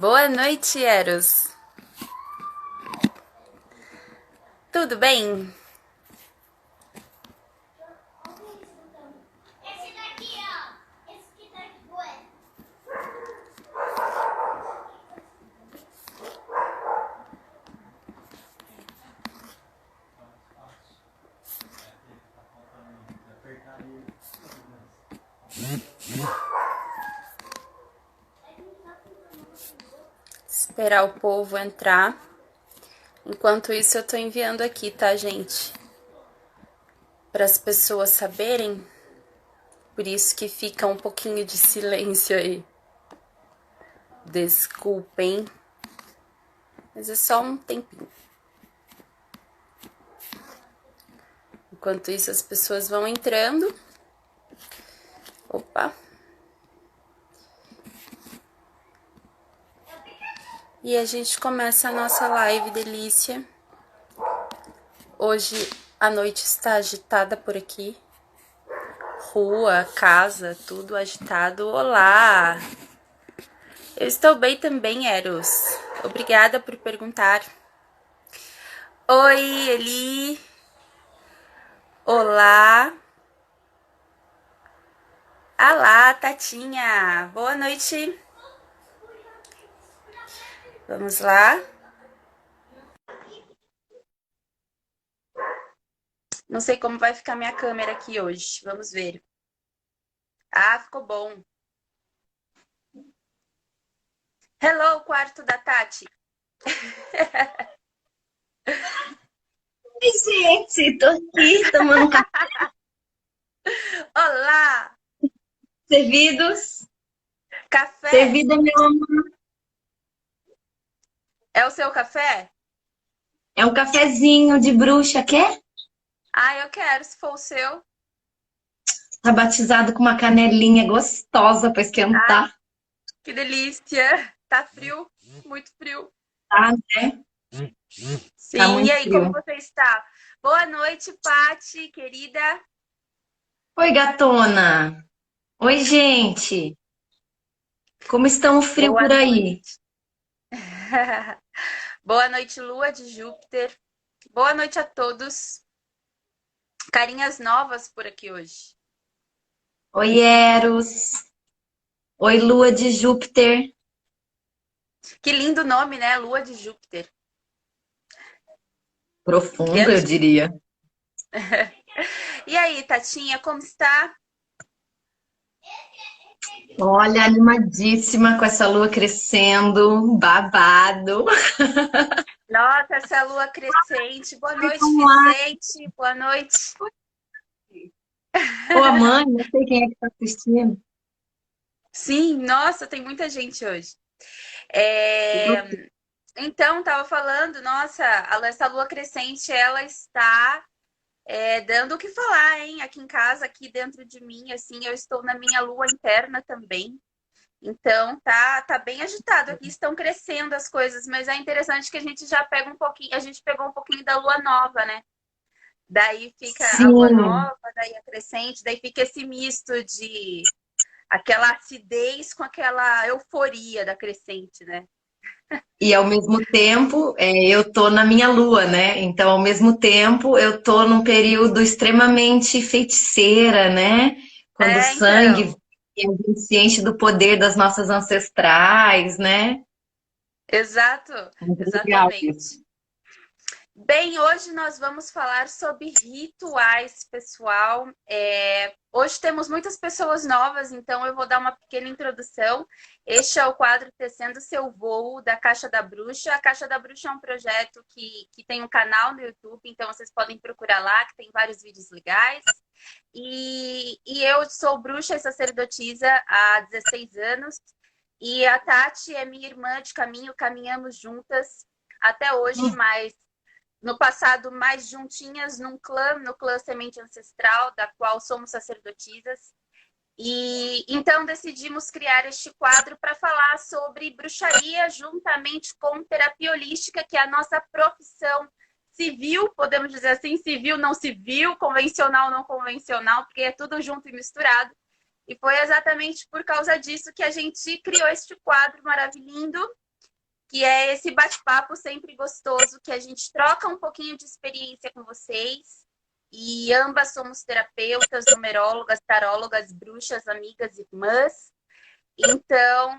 Boa noite, Eros. Tudo bem? Esse daqui, ó. Esse que tá aqui, ué. Esperar o povo entrar. Enquanto isso, eu tô enviando aqui, tá, gente? Para as pessoas saberem. Por isso que fica um pouquinho de silêncio aí. Desculpem. Mas é só um tempinho. Enquanto isso, as pessoas vão entrando. Opa. E a gente começa a nossa live delícia. Hoje a noite está agitada por aqui. Rua, casa, tudo agitado. Olá! Eu estou bem também, Eros. Obrigada por perguntar. Oi, Eli. Olá. Olá, Tatinha. Boa noite. Vamos lá. Não sei como vai ficar minha câmera aqui hoje. Vamos ver. Ah, ficou bom. Hello, quarto da Tati. Oi, gente, tô aqui tomando um café. Olá. Servidos. Café. Servido, meu amor. É o seu café? É um cafezinho de bruxa, quer? Ah, eu quero, se for o seu. Tá batizado com uma canelinha gostosa pra Ai, esquentar. que delícia. Tá frio, muito frio. Tá, né? Tá Sim, e muito aí, como frio. você está? Boa noite, Pati, querida. Oi, gatona. Oi, gente. Como estão o frio Boa por aí? noite. Boa noite, Lua de Júpiter. Boa noite a todos. Carinhas novas por aqui hoje. Oi, Eros. Oi, Lua de Júpiter. Que lindo nome, né? Lua de Júpiter. Que Profundo, eu antigo. diria. E aí, Tatinha, como está? Olha, animadíssima com essa lua crescendo, babado. Nossa, essa lua crescente. Boa noite, Vamos lá. Vicente. Boa noite. Ou a mãe, não sei quem é que tá assistindo. Sim, nossa, tem muita gente hoje. É, Então, tava falando, nossa, essa lua crescente, ela está dando o que falar, hein? Aqui em casa, aqui dentro de mim, assim, eu estou na minha lua interna também. Então, tá bem agitado aqui, estão crescendo as coisas, mas é interessante que a gente já pega um pouquinho, a gente pegou um pouquinho da lua nova, né? Daí fica a lua Sim, nova, daí a crescente, daí fica esse misto de aquela acidez com aquela euforia da crescente, né? e ao mesmo tempo eu tô na minha lua, né? Então, ao mesmo tempo, eu tô num período extremamente feiticeira, né? Quando o sangue Então, e a gente se enche do poder das nossas ancestrais, né? exato, Muito legal exatamente. isso. Bem, hoje nós vamos falar sobre rituais, pessoal. Hoje temos muitas pessoas novas, então eu vou dar uma pequena introdução. Este é o quadro Tecendo Seu Voo, da Caixa da Bruxa. A Caixa da Bruxa é um projeto que tem um canal no YouTube, então vocês podem procurar lá, que tem vários vídeos legais. E eu sou bruxa e sacerdotisa há 16 anos. E a Tati é minha irmã de caminho, caminhamos juntas até hoje, mas no passado mais juntinhas num clã, no clã Semente Ancestral, da qual somos sacerdotisas. E então decidimos criar este quadro para falar sobre bruxaria juntamente com terapia holística, que é a nossa profissão civil, podemos dizer assim, civil, não civil, convencional, não convencional, porque é tudo junto e misturado. E foi exatamente por causa disso que a gente criou este quadro maravilhoso. que é esse bate-papo sempre gostoso, que a gente troca um pouquinho de experiência com vocês. E ambas somos terapeutas, numerólogas, tarólogas, bruxas, amigas, irmãs. Então,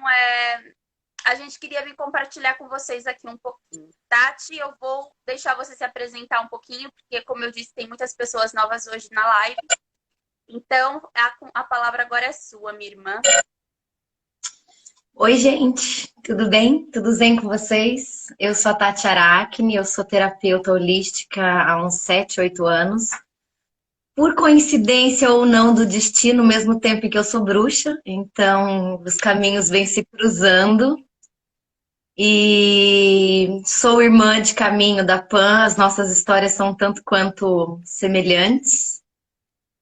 a gente queria vir compartilhar com vocês aqui um pouquinho. Tati, eu vou deixar você se apresentar um pouquinho, porque, como eu disse, tem muitas pessoas novas hoje na live. Então, a palavra agora é sua, minha irmã. Oi, gente, tudo bem? Tudo zen com vocês? Eu sou a Tati Aracne, eu sou terapeuta holística há uns 7, 8 anos. Por coincidência ou não do destino, ao mesmo tempo em que eu sou bruxa, então os caminhos vêm se cruzando. E sou irmã de caminho da Pan, as nossas histórias são tanto quanto semelhantes.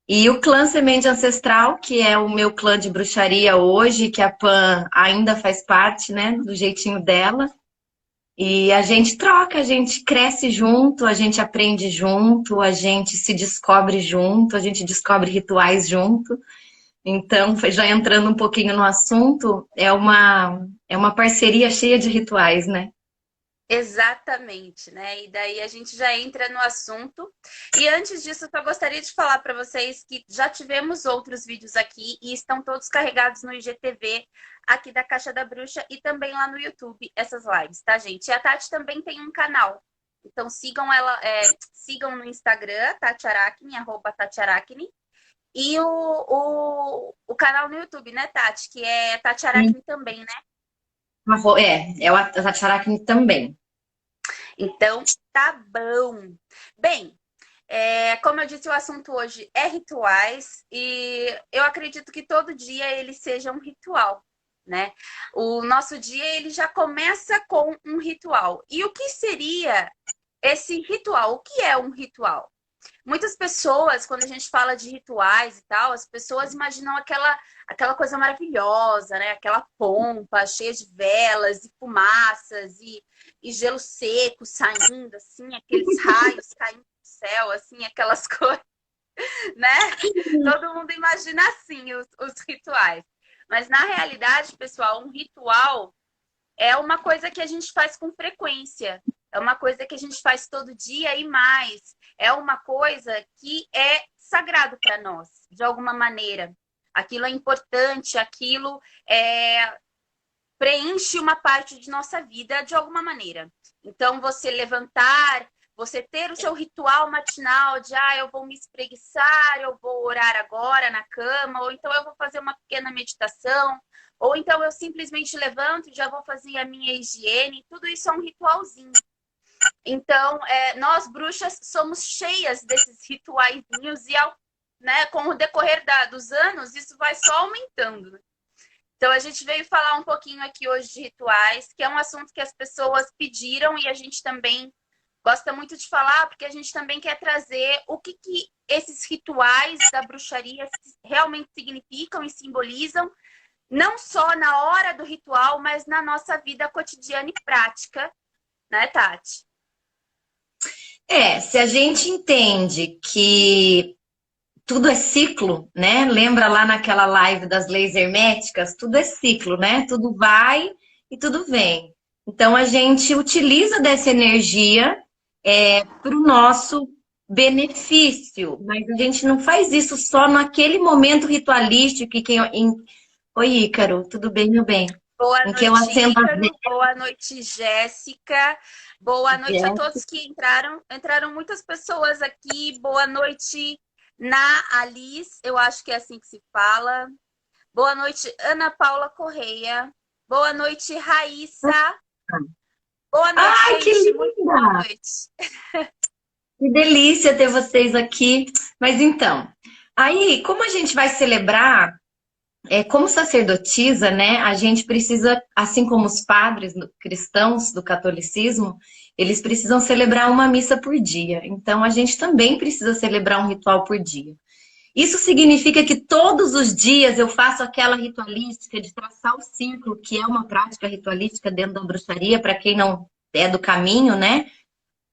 E o clã Semente Ancestral, que é o meu clã de bruxaria hoje, que a Pan ainda faz parte, né, do jeitinho dela. E a gente troca, a gente cresce junto, a gente aprende junto, a gente se descobre junto, a gente descobre rituais junto. Então, já entrando um pouquinho no assunto, é uma parceria cheia de rituais, né? Exatamente, né? E daí a gente já entra no assunto. E antes disso, eu só gostaria de falar para vocês que já tivemos outros vídeos aqui e estão todos carregados no IGTV aqui da Caixa da Bruxa e também lá no YouTube, essas lives, tá, gente? E a Tati também tem um canal. Então sigam ela, sigam no Instagram, Tati Aracne, @Tati Aracne. E o canal no YouTube, né, Tati? Que é Tati Aracne também, né? É o Tati Aracne também. Então, tá bom. Bem, como eu disse, o assunto hoje é rituais e eu acredito que todo dia ele seja um ritual, né? O nosso dia ele já começa com um ritual. E o que seria esse ritual? O que é um ritual? Muitas pessoas, quando a gente fala de rituais e tal, as pessoas imaginam aquela coisa maravilhosa, né? Aquela pompa cheia de velas e fumaças e gelo seco saindo, assim, aqueles raios caindo do céu, assim, aquelas coisas, né? Todo mundo imagina assim os rituais. Mas na realidade, pessoal, um ritual é uma coisa que a gente faz com frequência. É uma coisa que a gente faz todo dia e mais. É uma coisa que é sagrado para nós, de alguma maneira. Aquilo é importante, aquilo preenche uma parte de nossa vida de alguma maneira. Então, você levantar, você ter o seu ritual matinal de eu vou me espreguiçar, eu vou orar agora na cama, ou então eu vou fazer uma pequena meditação, ou então eu simplesmente levanto e já vou fazer a minha higiene. Tudo isso é um ritualzinho. Então, nós bruxas somos cheias desses rituaizinhos e né, com o decorrer dos anos, isso vai só aumentando. Né? Então, a gente veio falar um pouquinho aqui hoje de rituais, que é um assunto que as pessoas pediram e a gente também gosta muito de falar, porque a gente também quer trazer o que esses rituais da bruxaria realmente significam e simbolizam, não só na hora do ritual, mas na nossa vida cotidiana e prática, né, Tati? Se a gente entende que tudo é ciclo, né? Lembra lá naquela live das leis herméticas? Tudo é ciclo, né? Tudo vai e tudo vem. Então a gente utiliza dessa energia para o nosso benefício, mas a gente não faz isso só naquele momento ritualístico Oi, Ícaro, tudo bem, meu bem? Boa em que eu acendo noite, Ícaro. Boa noite, Jéssica. Boa noite a todos que entraram. Entraram muitas pessoas aqui. Boa noite, Alice. Eu acho que é assim que se fala. Boa noite, Ana Paula Correia. Boa noite, Raíssa. Boa noite, Ai, gente. que linda! Muito boa noite. Que delícia ter vocês aqui. Mas então, aí, como a gente vai celebrar, como sacerdotisa, né, a gente precisa, assim como os padres cristãos do catolicismo, eles precisam celebrar uma missa por dia. Então, a gente também precisa celebrar um ritual por dia. Isso significa que todos os dias eu faço aquela ritualística de traçar o círculo, que é uma prática ritualística dentro da bruxaria, para quem não é do caminho, né?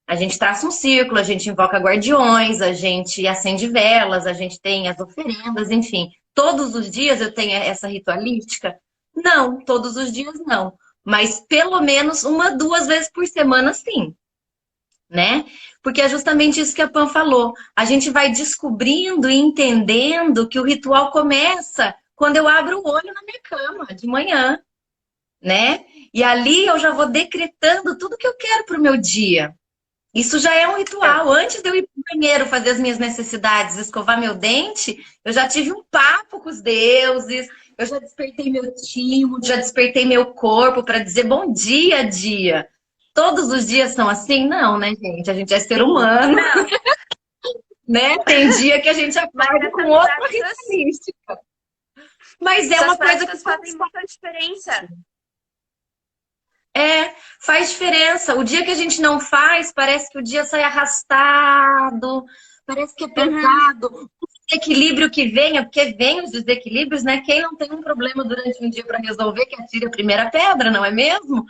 A gente traça um círculo, a gente invoca guardiões, a gente acende velas, a gente tem as oferendas, enfim. Todos os dias eu tenho essa ritualística? Não, todos os dias não. mas pelo menos uma, duas vezes por semana, sim, né? Porque é justamente isso que a Pam falou. A gente vai descobrindo e entendendo que o ritual começa quando eu abro o olho na minha cama de manhã, né? E ali eu já vou decretando tudo que eu quero para o meu dia. Isso já é um ritual. Antes de eu ir para o banheiro fazer as minhas necessidades, escovar meu dente, eu já tive um papo com os deuses, eu já despertei meu timo, já despertei meu corpo para dizer bom dia, dia. Todos os dias são assim? Não, né, gente? A gente é ser Sim. humano, Não, né? Tem dia que a gente mas acorda com essas outra práticas, ritualística. Mas é essas uma coisa que práticas fazem muita diferença. faz diferença. O dia que a gente não faz, parece que o dia sai arrastado, parece que é Uhum. pesado. O desequilíbrio que venha, porque vem os desequilíbrios, né? Quem não tem um problema durante um dia para resolver, que atire a primeira pedra, não é mesmo?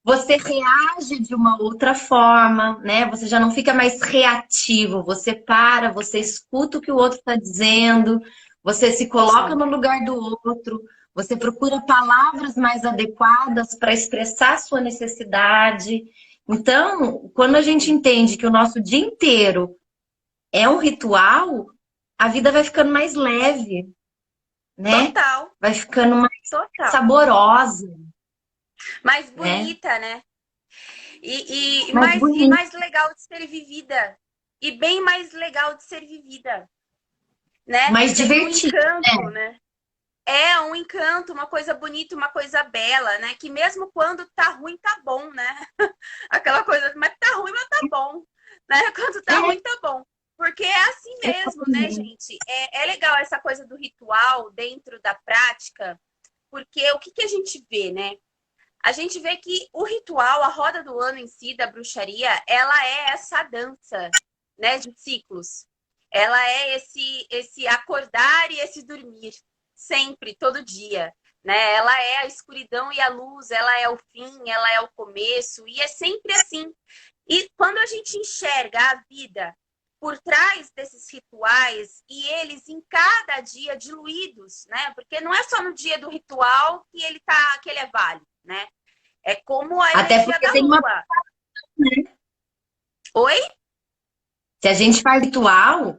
Você reage de uma outra forma, né? Você já não fica mais reativo, você para, você escuta o que o outro está dizendo, você se coloca Sim. no lugar do outro, você procura palavras mais adequadas para expressar a sua necessidade. Então, quando a gente entende que o nosso dia inteiro é um ritual, a vida vai ficando mais leve, né? Total, Vai ficando mais total. saborosa, Mais né? bonita, né? Mais E bonita, mais legal de ser vivida. E bem mais legal de ser vivida, né? mais Tem um divertida. encanto, né? É um encanto, uma coisa bonita, uma coisa bela, né? Que mesmo quando tá ruim, tá bom, né? Aquela coisa, mas tá ruim, mas tá bom, né? Quando tá É, ruim, tá bom. Porque é assim mesmo, né, exatamente. gente? É legal essa coisa do ritual dentro da prática, porque o que, que a gente vê, né? A gente vê que o ritual, a roda do ano em si da bruxaria, ela é essa dança, né, de ciclos. Ela é esse acordar e esse dormir, sempre, todo dia, né? Ela é a escuridão e a luz, ela é o fim, ela é o começo, e é sempre assim. E quando a gente enxerga a vida por trás desses rituais e eles em cada dia diluídos, né? Porque não é só no dia do ritual que ele é válido, né? É como a Até energia porque da tem uma. lua. Oi? Se a gente faz ritual,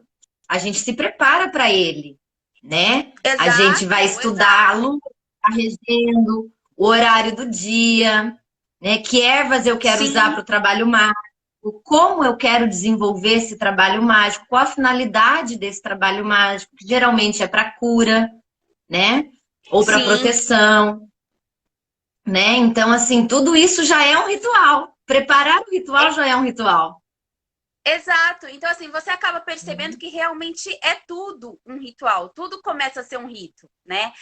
a gente se prepara para ele, né? A gente vai Exato, estudar a exato. lua, tá regendo, o horário do dia, né? Que ervas eu quero usar Sim, para o trabalho mágico, como eu quero desenvolver esse trabalho mágico, qual a finalidade desse trabalho mágico, que geralmente é para cura, né? Ou para sim. proteção, né? Então, assim, tudo isso já é um ritual. Preparar o ritual já é um ritual. Exato. Então, assim, você acaba percebendo que realmente é tudo um ritual. Tudo começa a ser um rito, né?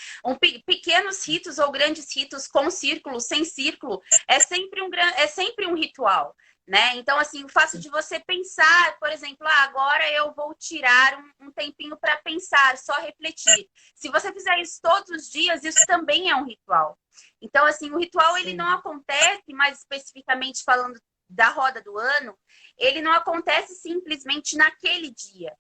Pequenos ritos ou grandes ritos com círculo, sem círculo, é sempre um ritual, né? Então, assim, o fato de você pensar, por exemplo, agora eu vou tirar um tempinho para pensar, só refletir. Se você fizer isso todos os dias, isso também é um ritual. Então, assim, o ritual ele não Sim. acontece, mais especificamente falando da roda do ano, ele não acontece simplesmente naquele dia.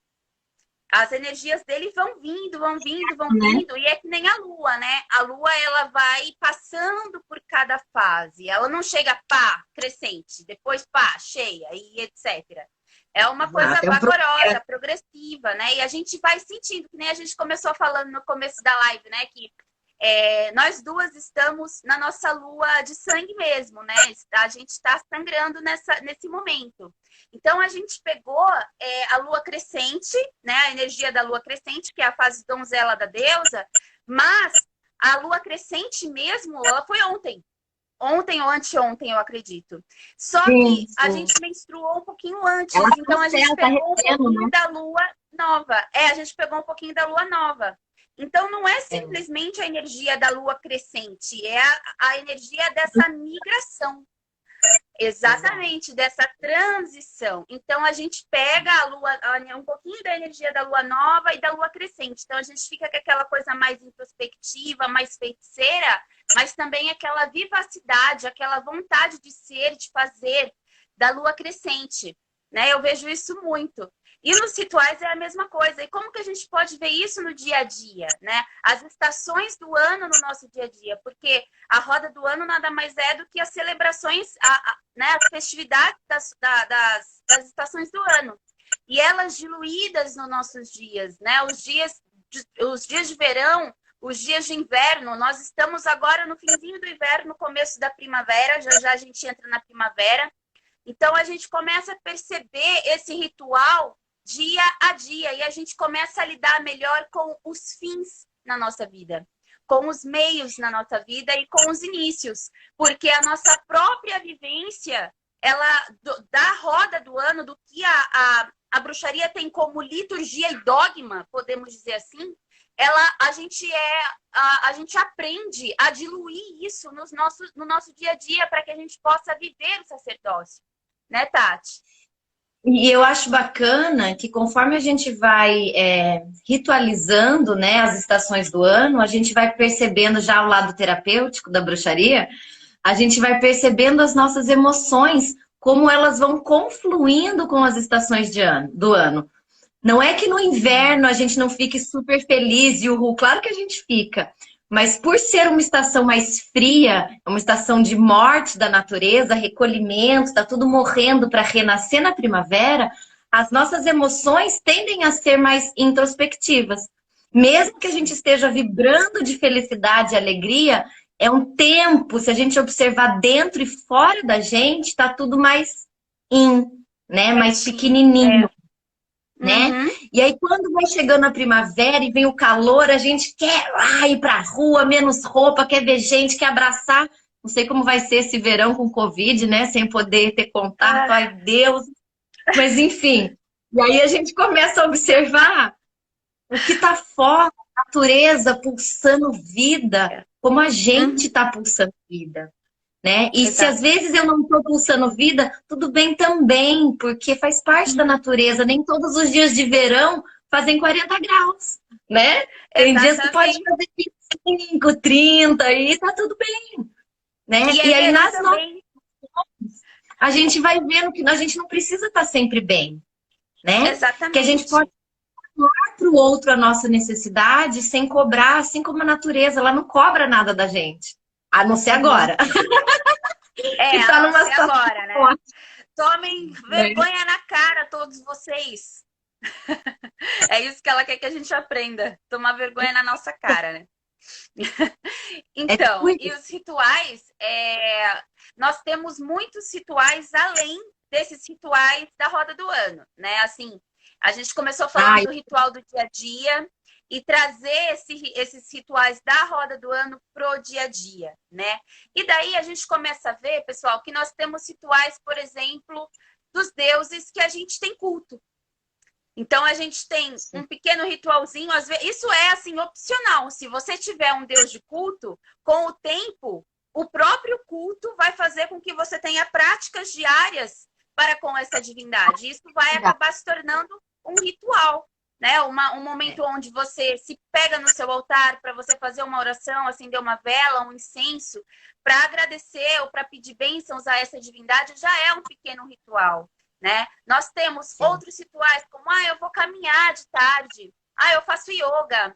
As energias dele vão vindo, vão vindo, vão Né? vindo, e é que nem a lua, né? A lua, ela vai passando por cada fase. Ela não chega, pá, crescente, depois pá, cheia e etc. É uma coisa Exato. É um vagarosa, processo. progressiva, né? E a gente vai sentindo, que nem a gente começou falando no começo da live, né? Que nós duas estamos na nossa lua de sangue mesmo, né? A gente está sangrando nesse momento. Então, a gente pegou a lua crescente, né? A energia da lua crescente, que é a fase donzela da deusa, mas a lua crescente mesmo, ela foi ontem. Ontem ou anteontem, eu acredito. Só Sim, que a sim. gente menstruou um pouquinho Ela antes, tá no então a gente céu, tá pegou um recebendo, pouquinho né? da lua nova. A gente pegou um pouquinho da lua nova. Então não é É. simplesmente a energia da lua crescente, é a energia dessa migração. Exato. Exatamente, dessa transição. Então a gente pega a lua, um pouquinho da energia da lua nova e da lua crescente. Então a gente fica com aquela coisa mais introspectiva, mais feiticeira, mas também aquela vivacidade, aquela vontade de ser, de fazer da lua crescente, né? Eu vejo isso muito. E nos rituais é a mesma coisa. E como que a gente pode ver isso no dia a dia, né? As estações do ano no nosso dia a dia. Porque a roda do ano nada mais é do que as celebrações, né? As festividades das estações do ano. E elas diluídas nos nossos dias, né? Os dias de verão, os dias de inverno. Nós estamos agora no finzinho do inverno, no começo da primavera. Já já a gente entra na primavera. Então, a gente começa a perceber esse ritual dia a dia e a gente começa a lidar melhor com os fins na nossa vida, com os meios na nossa vida e com os inícios, porque a nossa própria vivência, da roda do ano, do que a bruxaria tem como liturgia e dogma, podemos dizer assim, a gente aprende a diluir isso no nosso dia a dia para que a gente possa viver o sacerdócio. Né, Tati? E eu acho bacana que conforme a gente vai ritualizando, né, as estações do ano, a gente vai percebendo já o lado terapêutico da bruxaria, a gente vai percebendo as nossas emoções, como elas vão confluindo com as estações do ano. Não é que no inverno a gente não fique super feliz e uhul, claro que a gente fica. Mas por ser uma estação mais fria, uma estação de morte da natureza, recolhimento, está tudo morrendo para renascer na primavera, as nossas emoções tendem a ser mais introspectivas. Mesmo que a gente esteja vibrando de felicidade e alegria, é um tempo, se a gente observar dentro e fora da gente, está tudo mais né? Mais pequenininho. Né? Uhum. E aí quando vai chegando a primavera e vem o calor, a gente quer ir pra rua, menos roupa, quer ver gente, quer abraçar. Não sei como vai ser esse verão com Covid, né? Sem poder ter contato, ai Deus. Mas enfim, e aí a gente começa a observar o que tá fora, a natureza pulsando vida, como a gente tá pulsando vida. Né? E se às vezes eu não estou pulsando vida, tudo bem também, porque faz parte da natureza. Nem todos os dias de verão fazem 40 graus, né? Tem dias que pode fazer 25, 30 e tá tudo bem. Né? E aí nas nossas a gente vai vendo que a gente não precisa estar sempre bem. Né? Exatamente. Que a gente pode falar para o outro a nossa necessidade sem cobrar, assim como a natureza, ela não cobra nada da gente. A não ser agora. Que tá numa situação agora, né? Tomem vergonha na cara, todos vocês. É isso que ela quer que a gente aprenda. Tomar vergonha na nossa cara, né? Então, e os rituais, nós temos muitos rituais além desses rituais da roda do ano, né? Assim, a gente começou falando do ritual do dia a dia, e trazer esses rituais da roda do ano pro dia a dia, né? E daí a gente começa a ver, pessoal, que nós temos rituais, por exemplo, dos deuses que a gente tem culto. Então a gente tem um pequeno ritualzinho, às vezes, isso é assim opcional. Se você tiver um deus de culto, com o tempo, o próprio culto vai fazer com que você tenha práticas diárias para com essa divindade. Isso vai acabar se tornando um ritual. Né? Um momento onde você se pega no seu altar para você fazer uma oração, acender uma vela, um incenso, para agradecer ou para pedir bênçãos a essa divindade, já é um pequeno ritual. Né? Nós temos outros rituais, como eu vou caminhar de tarde, eu faço yoga,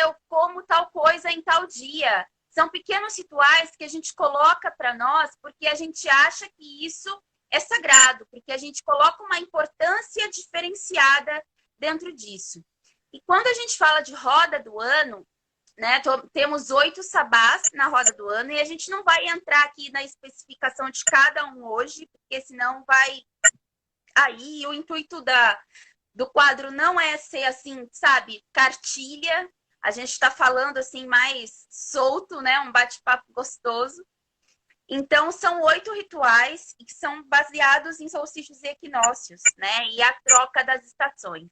eu como tal coisa em tal dia. São pequenos rituais que a gente coloca para nós porque a gente acha que isso é sagrado, porque a gente coloca uma importância diferenciada dentro disso. E quando a gente fala de roda do ano, né, temos 8 sabás na roda do ano e a gente não vai entrar aqui na especificação de cada um hoje, porque senão vai... Aí o intuito do quadro não é ser assim, sabe, cartilha. A gente está falando assim mais solto, né, um bate-papo gostoso. Então, são 8 rituais que são baseados em solstícios e equinócios, né, e a troca das estações.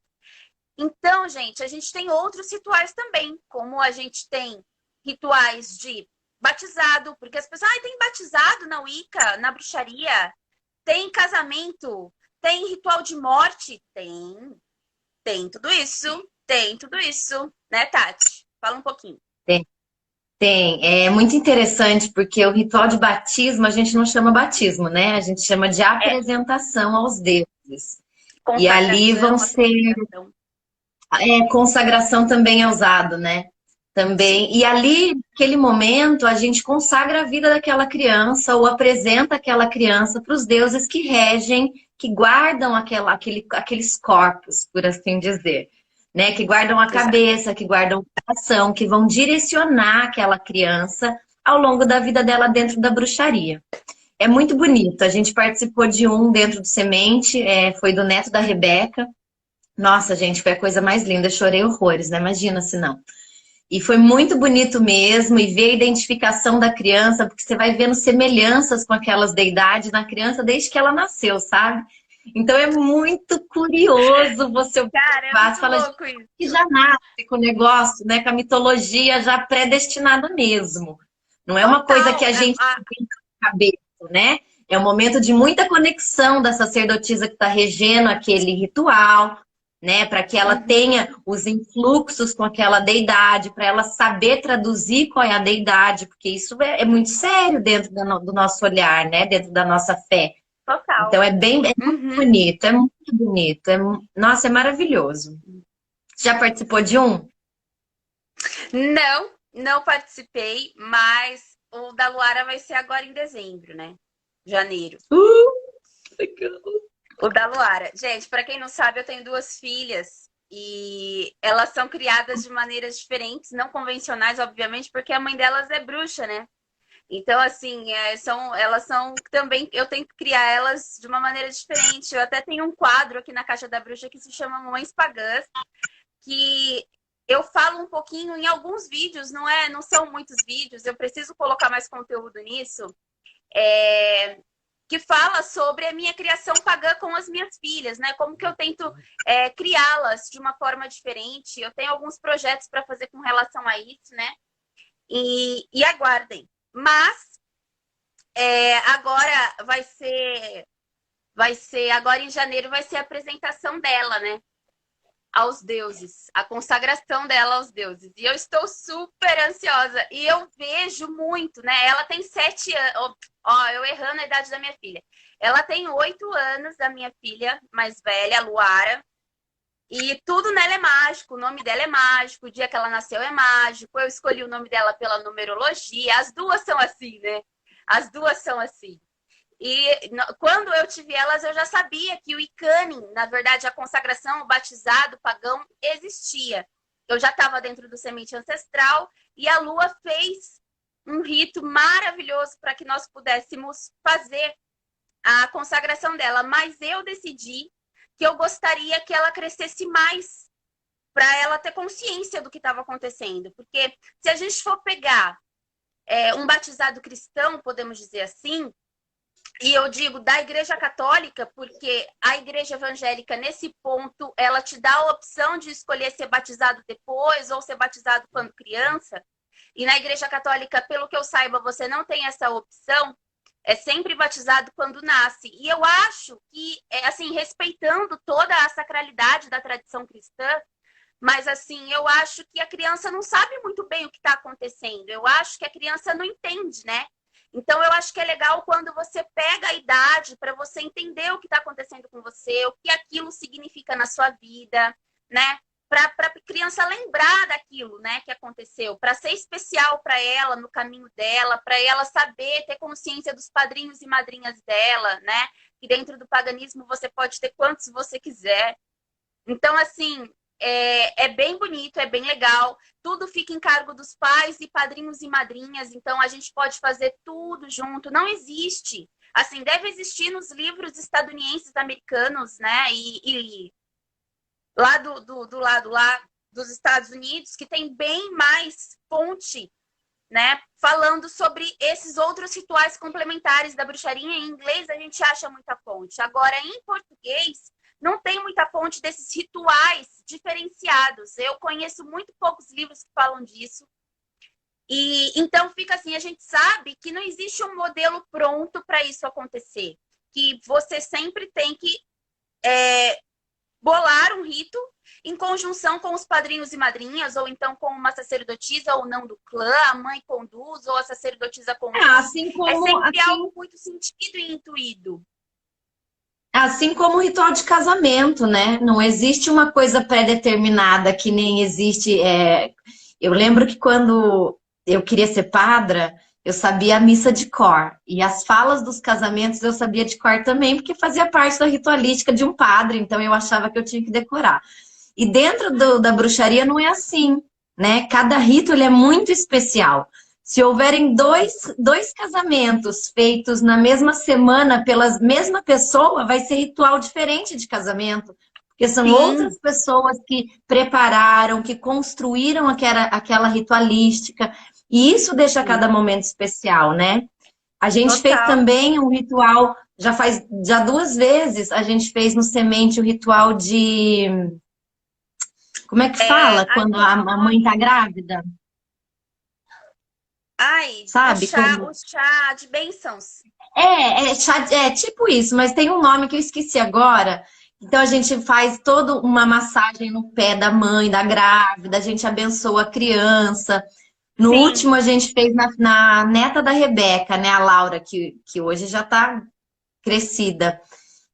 Então, gente, a gente tem outros rituais também, como a gente tem rituais de batizado, porque as pessoas, tem batizado na Wicca, na bruxaria, tem casamento, tem ritual de morte, tem tudo isso, né, Tati? Fala um pouquinho. Tem, é muito interessante, porque o ritual de batismo a gente não chama batismo, né? A gente chama de apresentação aos deuses. E ali vão Consagração, ser apresentação. consagração também é usado, né? Sim, Também. E ali, naquele momento, a gente consagra a vida daquela criança ou apresenta aquela criança para os deuses que regem, que guardam aqueles corpos, por assim dizer. Né? Que guardam a exato. cabeça, que guardam o coração, que vão direcionar aquela criança ao longo da vida dela dentro da bruxaria. É muito bonito. A gente participou de um dentro do Semente, foi do neto da Rebeca. Nossa, gente, foi a coisa mais linda. Eu chorei horrores, né? Imagina se não. E foi muito bonito mesmo, e ver a identificação da criança, porque você vai vendo semelhanças com aquelas deidades na criança desde que ela nasceu, sabe? Então é muito curioso você Cara, é observar, você muito fala, gente, louco isso. que já nasce com o negócio, né? Com a mitologia já predestinada mesmo. Não é uma coisa Total. que a gente tem na cabeça, né? É um momento de muita conexão da sacerdotisa que está regendo aquele ritual, né, para que ela Uhum. tenha os influxos com aquela deidade, para ela saber traduzir qual é a deidade, porque isso é muito sério dentro do nosso olhar, né, dentro da nossa fé. Total. Então é muito Uhum. bonito, é muito bonito, nossa, é maravilhoso. Você já participou de um? Não, não participei, mas o da Luara vai ser agora em dezembro, né? Janeiro. Legal. O da Luara. Gente, para quem não sabe, eu tenho duas filhas e elas são criadas de maneiras diferentes, não convencionais, obviamente, porque a mãe delas é bruxa, né? Então, assim, elas são também. Eu tenho que criar elas de uma maneira diferente. Eu até tenho um quadro aqui na Caixa da Bruxa que se chama Mães Pagãs, que eu falo um pouquinho em alguns vídeos, não são muitos vídeos, eu preciso colocar mais conteúdo nisso, é, que fala sobre a minha criação pagã com as minhas filhas, né? Como que eu tento criá-las de uma forma diferente. Eu tenho alguns projetos para fazer com relação a isso, né? E aguardem. Mas agora agora em janeiro vai ser a apresentação dela, né? Aos deuses, a consagração dela aos deuses. E eu estou super ansiosa. E eu vejo muito, né? Ela tem 7 anos. Ó, eu errando a idade da minha filha. Ela tem 8 anos, da minha filha mais velha, a Luara. E tudo nela é mágico. O nome dela é mágico. O dia que ela nasceu é mágico. Eu escolhi o nome dela pela numerologia. As duas são assim, né? As duas são assim. E quando eu tive elas, eu já sabia que o Icânin, na verdade, a consagração, o batizado pagão, existia. Eu já estava dentro do semente ancestral e a Lua fez um rito maravilhoso para que nós pudéssemos fazer a consagração dela. Mas eu decidi que eu gostaria que ela crescesse mais para ela ter consciência do que estava acontecendo. Porque se a gente for pegar um batizado cristão, podemos dizer assim, e eu digo da Igreja Católica, porque a Igreja Evangélica, nesse ponto, ela te dá a opção de escolher ser batizado depois ou ser batizado quando criança. E na Igreja Católica, pelo que eu saiba, você não tem essa opção. É sempre batizado quando nasce. E eu acho que, assim, respeitando toda a sacralidade da tradição cristã, mas, assim, eu acho que a criança não sabe muito bem o que está acontecendo. Eu acho que a criança não entende, né? Então, eu acho que é legal quando você pega a idade para você entender o que está acontecendo com você, o que aquilo significa na sua vida, né? Para a criança lembrar daquilo, né, que aconteceu, para ser especial para ela no caminho dela, para ela saber, ter consciência dos padrinhos e madrinhas dela, né? Que dentro do paganismo você pode ter quantos você quiser. Então, assim, é bem bonito, é bem legal. Tudo fica em cargo dos pais e padrinhos e madrinhas. Então, a gente pode fazer tudo junto. Não existe. Assim, deve existir nos livros estadunidenses, americanos, né? E lá do lado lá dos Estados Unidos, que tem bem mais fonte, né? Falando sobre esses outros rituais complementares da bruxaria. Em inglês, a gente acha muita fonte. Agora, em português, não tem muita fonte desses rituais diferenciados. Eu conheço muito poucos livros que falam disso. E então fica assim, a gente sabe que não existe um modelo pronto para isso acontecer. Que você sempre tem que bolar um rito em conjunção com os padrinhos e madrinhas, ou então com uma sacerdotisa ou não do clã, a mãe conduz, ou a sacerdotisa conduz. Assim É como sempre algo muito sentido e intuído. Assim como o ritual de casamento, né? Não existe uma coisa pré-determinada que nem existe. Eu lembro que quando eu queria ser padra, eu sabia a missa de cor. E as falas dos casamentos eu sabia de cor também, porque fazia parte da ritualística de um padre, então eu achava que eu tinha que decorar. E dentro da bruxaria não é assim, né? Cada rito ele é muito especial. Se houverem dois casamentos feitos na mesma semana pela mesma pessoa, vai ser ritual diferente de casamento. Porque são Sim, outras pessoas que prepararam, que construíram aquela ritualística. E isso deixa cada sim, momento especial, né? A gente fez total. também um ritual, já 2 vezes, a gente fez no Semente o ritual de. Como é que fala? Quando a Aquele mãe tá nome. grávida, Ai, sabe? o chá de bênçãos. É tipo isso, mas tem um nome que eu esqueci agora. Então a gente faz toda uma massagem no pé da mãe, da grávida, a gente abençoa a criança. No Sim. último a gente fez na neta da Rebeca, né? A Laura, que hoje já tá crescida.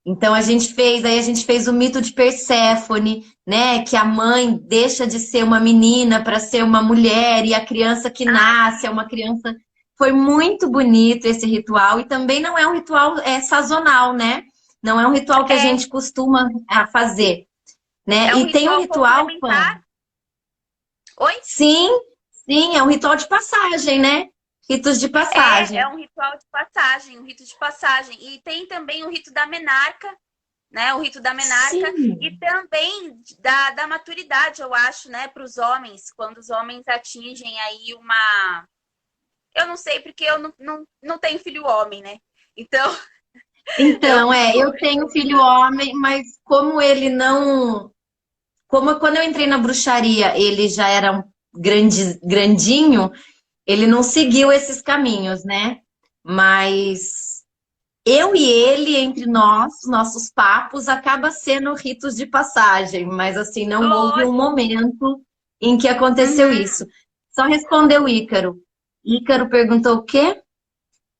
Então a gente fez o mito de Perséfone, né? Que a mãe deixa de ser uma menina para ser uma mulher e a criança que Ai, nasce é uma criança. Foi muito bonito esse ritual e também não é um ritual sazonal, né? Não é um ritual que a é, gente costuma fazer, né? é um E tem um ritual ritual, Pam. complementar. Oi? Sim, sim, é um ritual de passagem, né? Ritos de É passagem. um ritual de passagem, um rito de passagem. E tem também o rito da menarca, né? O rito da menarca e Sim. também da maturidade, eu acho, né? Para os homens, quando os homens atingem aí uma. Eu não sei, porque eu não tenho filho homem, né? Então, eu Então, fico. eu tenho filho homem, mas como ele não. Como quando eu entrei na bruxaria, ele já era um grandinho, ele não seguiu esses caminhos, né? Mas eu e ele, entre nós, nossos papos, acaba sendo ritos de passagem, mas assim, não houve um Lógico. momento em que aconteceu Uhum. isso. Só respondeu Ícaro. Ícaro perguntou o quê?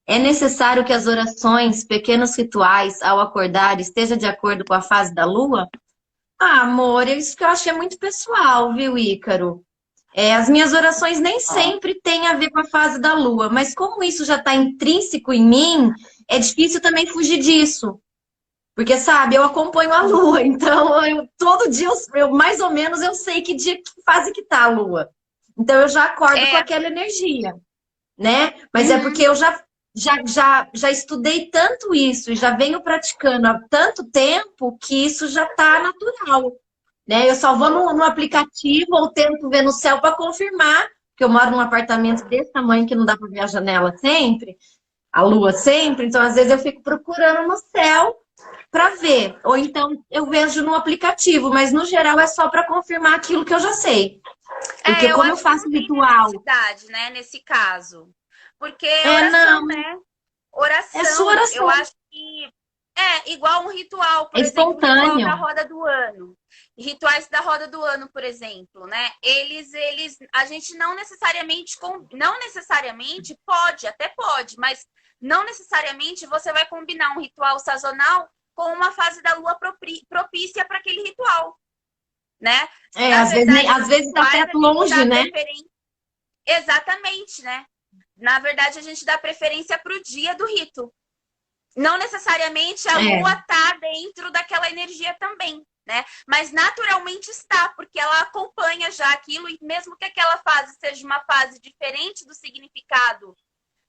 É necessário que as orações, pequenos rituais, ao acordar, esteja de acordo com a fase da lua? Ah, amor, isso que eu achei muito pessoal, viu, Ícaro? As minhas orações nem sempre têm a ver com a fase da lua, mas como isso já está intrínseco em mim, é difícil também fugir disso. Porque, sabe, eu acompanho a lua, então todo dia mais ou menos eu sei que dia, que fase que tá a lua. Então eu já acordo com É. aquela energia, né? Mas é porque Uhum. eu já estudei tanto isso e já venho praticando há tanto tempo que isso já está natural, né? Eu só vou no aplicativo ou tento ver no céu para confirmar, que eu moro num apartamento desse tamanho que não dá para ver a janela sempre, a lua sempre, então às vezes eu fico procurando no céu para ver, ou então eu vejo no aplicativo, mas no geral é só para confirmar aquilo que eu já sei. Porque Eu como eu acho que faço não tem ritual, necessidade, né, nesse caso. Porque não, oração, né? é sua Oração, eu oração, acho que é igual um ritual, é por exemplo, o ritual da espontâneo. roda do ano. Rituais da roda do ano, por exemplo, né? A gente não necessariamente pode, até pode, mas não necessariamente você vai combinar um ritual sazonal com uma fase da lua propícia para aquele ritual, né? Na verdade, Às os vezes tá rituais até a gente longe, dá né? preferência. Exatamente, né? Na verdade, a gente dá preferência para o dia do rito. Não necessariamente a É, lua está dentro daquela energia também, né? Mas naturalmente está, porque ela acompanha já aquilo, e mesmo que aquela fase seja uma fase diferente do significado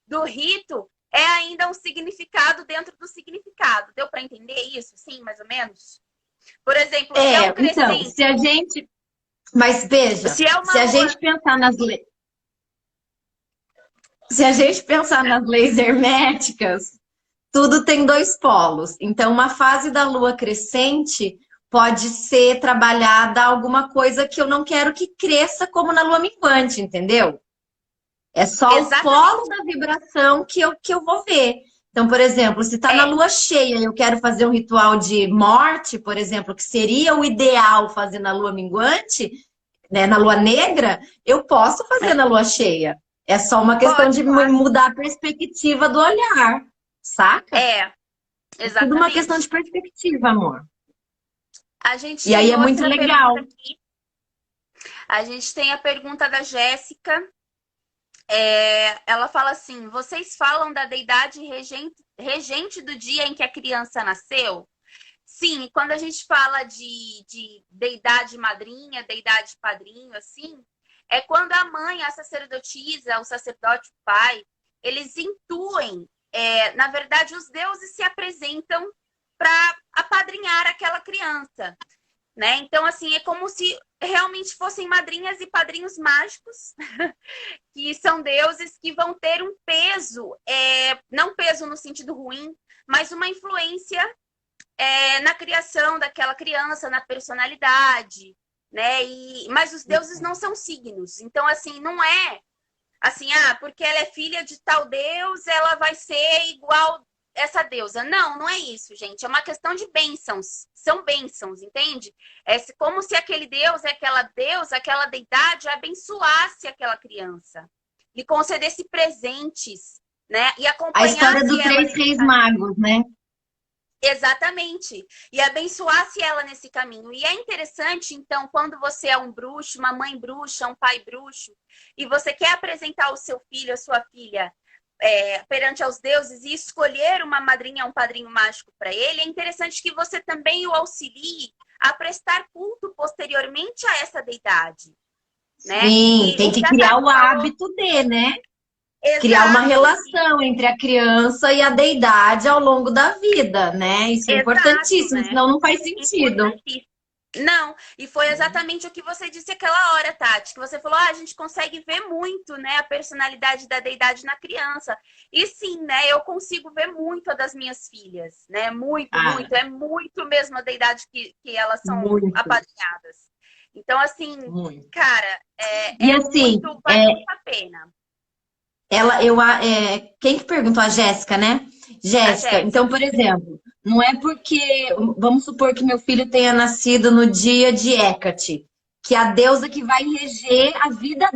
do rito, é ainda um significado dentro do significado. Deu para entender isso? Sim, mais ou menos? Por exemplo, se é um então, crescente, mas veja, se é se uma a lua. gente pensar se a gente pensar nas leis herméticas, tudo tem dois polos. Então, uma fase da lua crescente pode ser trabalhada alguma coisa que eu não quero que cresça como na lua minguante, entendeu? É só o polo Exatamente. da vibração que eu vou ver. Então, por exemplo, se está na É, lua cheia e eu quero fazer um ritual de morte, por exemplo, que seria o ideal fazer na lua minguante, né, na lua negra, eu posso fazer na lua cheia. É só uma questão pode, de claro. mudar a perspectiva do olhar, saca? É. É tudo uma questão Exatamente. de perspectiva, amor. A gente E aí tem é muito outra legal. pergunta aqui. A gente tem a pergunta da Jéssica. Ela fala assim: vocês falam da deidade regente do dia em que a criança nasceu? Sim, quando a gente fala de deidade madrinha, deidade padrinho, assim, é quando a mãe, a sacerdotisa, o sacerdote, o pai, eles intuem, na verdade, os deuses se apresentam para apadrinhar aquela criança, né? Então, assim, é como se realmente fossem madrinhas e padrinhos mágicos, que são deuses que vão ter um peso, não peso no sentido ruim, mas uma influência na criação daquela criança, na personalidade, né? Mas os deuses não são signos. Então, assim, não é assim, porque ela é filha de tal deus, ela vai ser igual essa deusa. Não, não é isso, gente. É uma questão de bênçãos. São bênçãos, entende? Como se aquele deus, aquela deusa, aquela deidade abençoasse aquela criança. Lhe concedesse presentes, né? E A história acompanhasse dos ela três nesse reis caminho. magos, né? Exatamente. E abençoasse ela nesse caminho. E é interessante, então, quando você é um bruxo, uma mãe bruxa, um pai bruxo, e você quer apresentar o seu filho, a sua filha, perante aos deuses e escolher uma madrinha, um padrinho mágico para ele, é interessante que você também o auxilie a prestar culto posteriormente a essa deidade, né? Sim, E tem o que que a criar Tati o falou, hábito de, né? Criar uma exato, relação entre a criança e a deidade ao longo da vida, né? Isso é exato, importantíssimo, né? senão não faz sentido. Importantíssimo. Não, e foi exatamente o que você disse aquela hora, Tati, que você falou, a gente consegue ver muito, né, a personalidade da deidade na criança. E sim, né, eu consigo ver muito a das minhas filhas, né, muito, Ah, muito, é muito mesmo a deidade que elas são muito, apadrinhadas. Então, assim, muito. cara, E assim, muito, vale muito a pena. quem que perguntou? A Jéssica, né? A Jéssica, então, Jéssica. por exemplo, não é porque, vamos supor que meu filho tenha nascido no dia de Hecate, que a deusa que vai reger a vida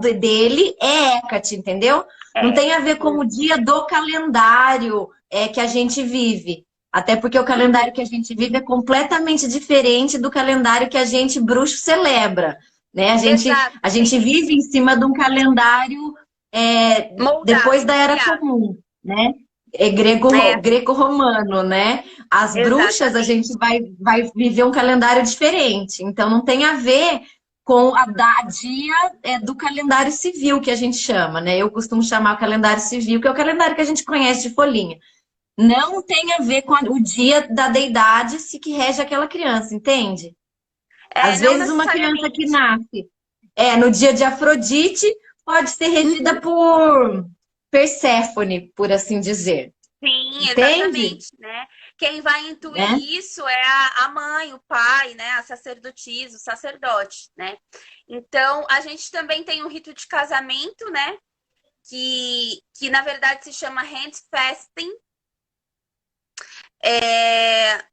dele é Hecate, entendeu? Não É, tem a ver com o dia do calendário que a gente vive. Até porque o calendário uhum, que a gente vive é completamente diferente do calendário que a gente bruxo celebra, né? exato, A gente tem vive isso. em cima de um calendário depois Moldado, da Era criado. Comum, né? É É, greco-romano, né? As bruxas, a gente exatamente. vai viver um calendário diferente. Então, não tem a ver com a dia do calendário civil, que a gente chama, né? Eu costumo chamar o calendário civil, que é o calendário que a gente conhece de folhinha. Não tem a ver com o dia da deidade se que rege aquela criança, entende? Às Não vezes, uma criança que necessariamente. nasce no dia de Afrodite pode ser regida Uhum. por Perséfone, por assim dizer. Sim, Entende? exatamente, né? Quem vai Né? intuir isso é a mãe, o pai, né? A sacerdotisa, o sacerdote, né? Então, a gente também tem o rito de casamento, né? Que na verdade se chama handfasting. É...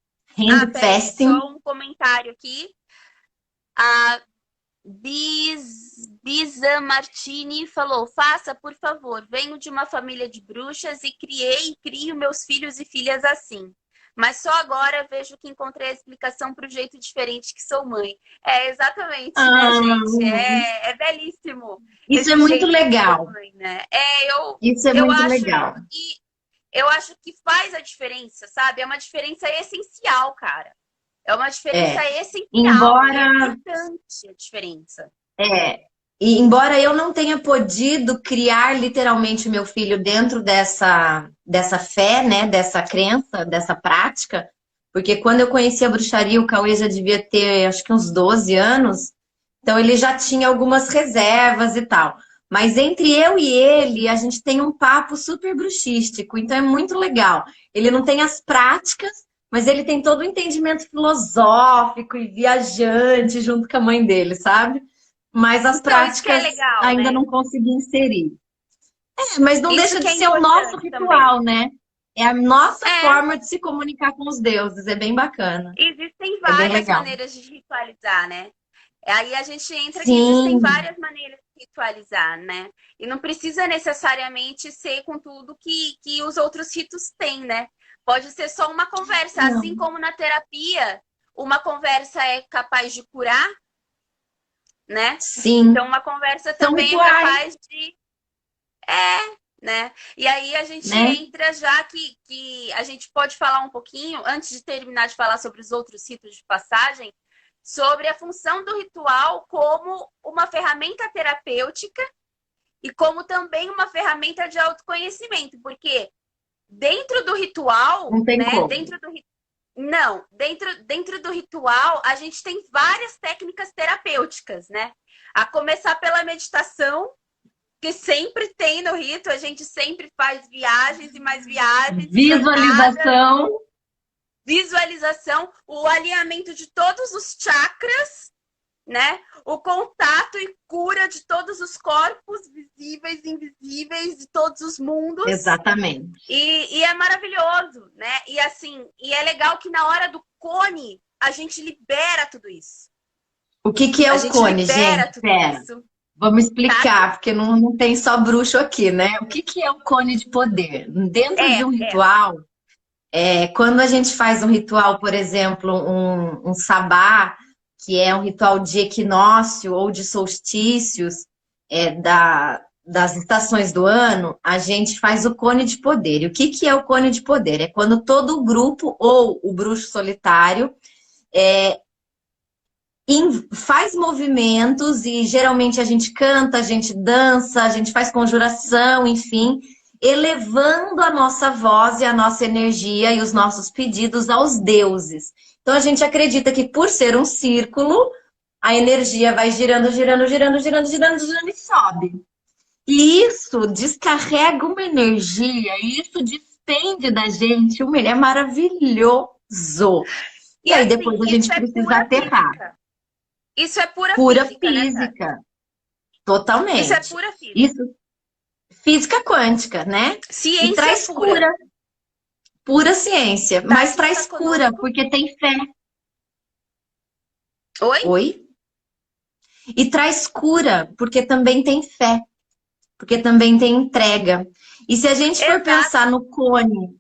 Peraí, Handfasting. só um comentário aqui. A Bisa Martini falou: faça, por favor. Venho de uma família de bruxas e criei e crio meus filhos e filhas assim. Mas só agora vejo que encontrei a explicação para o jeito diferente que sou mãe. Exatamente, né, Ah, gente? É belíssimo isso é esse muito jeito de ser legal. mãe, né? Isso é Eu muito acho legal. que eu acho que faz a diferença, sabe? É uma diferença essencial, cara. É uma diferença É. essencial e é Embora gritante a diferença. É, e embora eu não tenha podido criar literalmente o meu filho dentro dessa fé, né, dessa crença, dessa prática, porque quando eu conheci a bruxaria, o Cauê já devia ter acho que uns 12 anos, então ele já tinha algumas reservas e tal. Mas entre eu e ele, a gente tem um papo super bruxístico, então é muito legal. Ele não tem as práticas, mas ele tem todo o entendimento filosófico e viajante junto com a mãe dele, sabe? Mas as Então, isso que é práticas legal, ainda né? não consegui inserir. Mas não Isso deixa que de é ser o nosso importante também. ritual, né? É a nossa É, forma de se comunicar com os deuses. É bem bacana. existem É bem várias legal. maneiras de ritualizar, né? Aí a gente entra que existem Sim, várias maneiras de ritualizar, né? E não precisa necessariamente ser com tudo que os outros ritos têm, né? Pode ser só uma conversa, Não. assim como na terapia, uma conversa é capaz de curar, né? Sim, Então, uma conversa são também é rituais, capaz de. Né? E aí a gente né? entra já que a gente pode falar um pouquinho, antes de terminar de falar sobre os outros ritos de passagem, sobre a função do ritual como uma ferramenta terapêutica e como também uma ferramenta de autoconhecimento, porque dentro do ritual, Não tem né? como. Não, dentro do ritual, a gente tem várias técnicas terapêuticas, né? A começar pela meditação, que sempre tem no rito, a gente sempre faz viagens e mais viagens, jornadas, Visualização, visualização, o alinhamento de todos os chakras, né? O contato e cura de todos os corpos visíveis e invisíveis de todos os mundos. exatamente. E é maravilhoso, né? E assim, e é legal que na hora do cone a gente libera tudo isso. O que é A o gente cone, libera gente? tudo Pera, isso, vamos sabe? explicar, porque não tem só bruxo aqui, né? O que é o cone de poder? Dentro de um É. ritual, quando a gente faz um ritual, por exemplo, um sabá, que é um ritual de equinócio ou de solstícios, das estações do ano, a gente faz o cone de poder. E o que é o cone de poder? É quando todo o grupo ou o bruxo solitário faz movimentos e geralmente a gente canta, a gente dança, a gente faz conjuração, enfim, elevando a nossa voz e a nossa energia e os nossos pedidos aos deuses. Então a gente acredita que por ser um círculo, a energia vai girando, girando, girando, girando, girando, girando e sobe. E isso descarrega uma energia, e isso despende da gente, é maravilhoso. E E aí assim, depois a gente isso é precisa pura aterrar. física. Isso é pura Pura física, né, Tati? física, Isso é totalmente. pura física. Isso, física quântica, né? E Ciência traz pura. cura, pura ciência, mas Tati está traz cura conosco? porque tem fé. Oi? Oi? E traz cura porque também tem fé, porque também tem entrega. E se a gente for pensar Exato. no cone,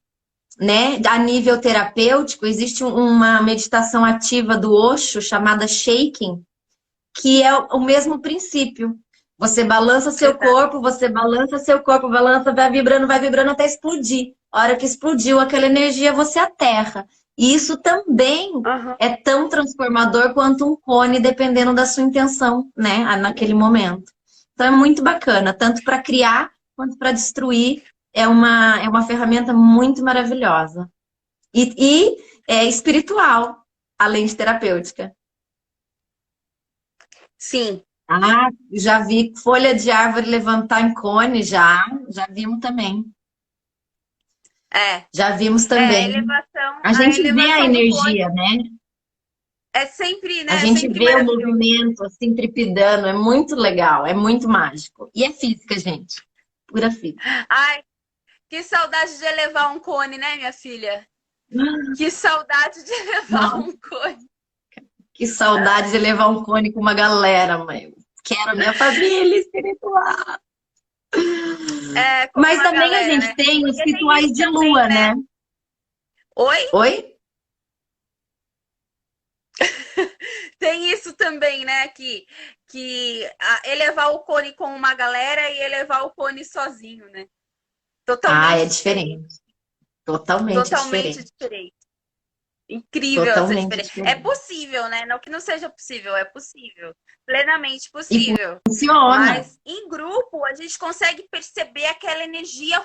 né, a nível terapêutico, existe uma meditação ativa do Osho chamada shaking, que é o mesmo princípio. Você balança seu Exato. corpo, você balança seu corpo, balança, vai vibrando até explodir. A hora que explodiu aquela energia, você aterra. E isso também Aham. é tão transformador quanto um cone, dependendo da sua intenção, né, naquele momento. Então é muito bacana, tanto para criar quanto para destruir. É uma ferramenta muito maravilhosa. E é espiritual, além de terapêutica. Sim. Ah, já vi folha de árvore levantar em cone, já vimos também. É. Já vimos A também. elevação, A a gente vê a elevação do cone energia, né? é sempre, A né? gente Sempre vê o maravilhoso. movimento assim trepidando, é muito legal, é muito mágico. E é física, gente. Pura física. Ai, que saudade de elevar um cone, né, minha filha? Que saudade de elevar Nossa, um cone. que saudade de levar um cone com uma galera, mãe. Quero minha família espiritual. É, com Mas uma também a galera, gente né? tem os Porque tem rituais isso de também, lua, né? né? Oi? Oi? Tem isso também, né? Elevar o cone com uma galera e elevar o cone sozinho, né? Ah, é Totalmente diferente. diferente. Totalmente Totalmente diferente. diferente. Incrível essa Totalmente diferença. É diferente. possível, né? Não que não seja possível, é possível. Plenamente E possível. funciona. Mas em grupo a gente consegue perceber aquela energia,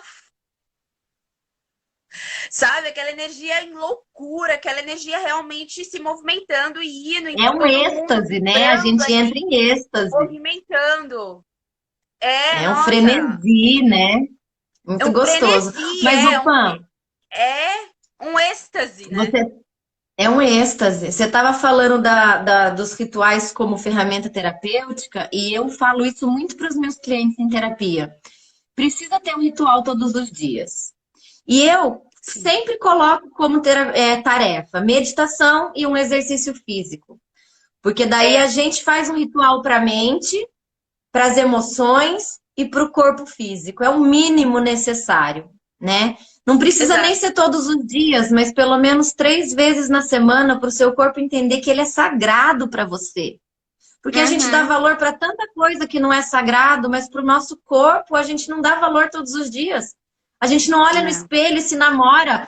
sabe? Aquela energia em loucura, aquela energia realmente se movimentando e indo, É então um todo mundo êxtase, né? A vibrando gente entra ali, em êxtase. movimentando. É, É um nossa, frenesi, né? é Muito um gostoso. frenesi, Mas, Opan, é um êxtase, né? você é um êxtase. Você estava falando dos rituais como ferramenta terapêutica, e eu falo isso muito para os meus clientes em terapia. Precisa ter um ritual todos os dias. E eu Sim. sempre coloco como tarefa meditação e um exercício físico. Porque daí a É, gente faz um ritual para a mente, para as emoções e para o corpo físico. É o mínimo necessário. né? Não precisa nem Exato. ser todos os dias, mas pelo menos 3 vezes na semana para o seu corpo entender que ele é sagrado para você. Porque a gente dá Uhum. valor para tanta coisa que não é sagrado, mas para o nosso corpo a gente não dá valor todos os dias. A gente não olha no É. espelho e se namora,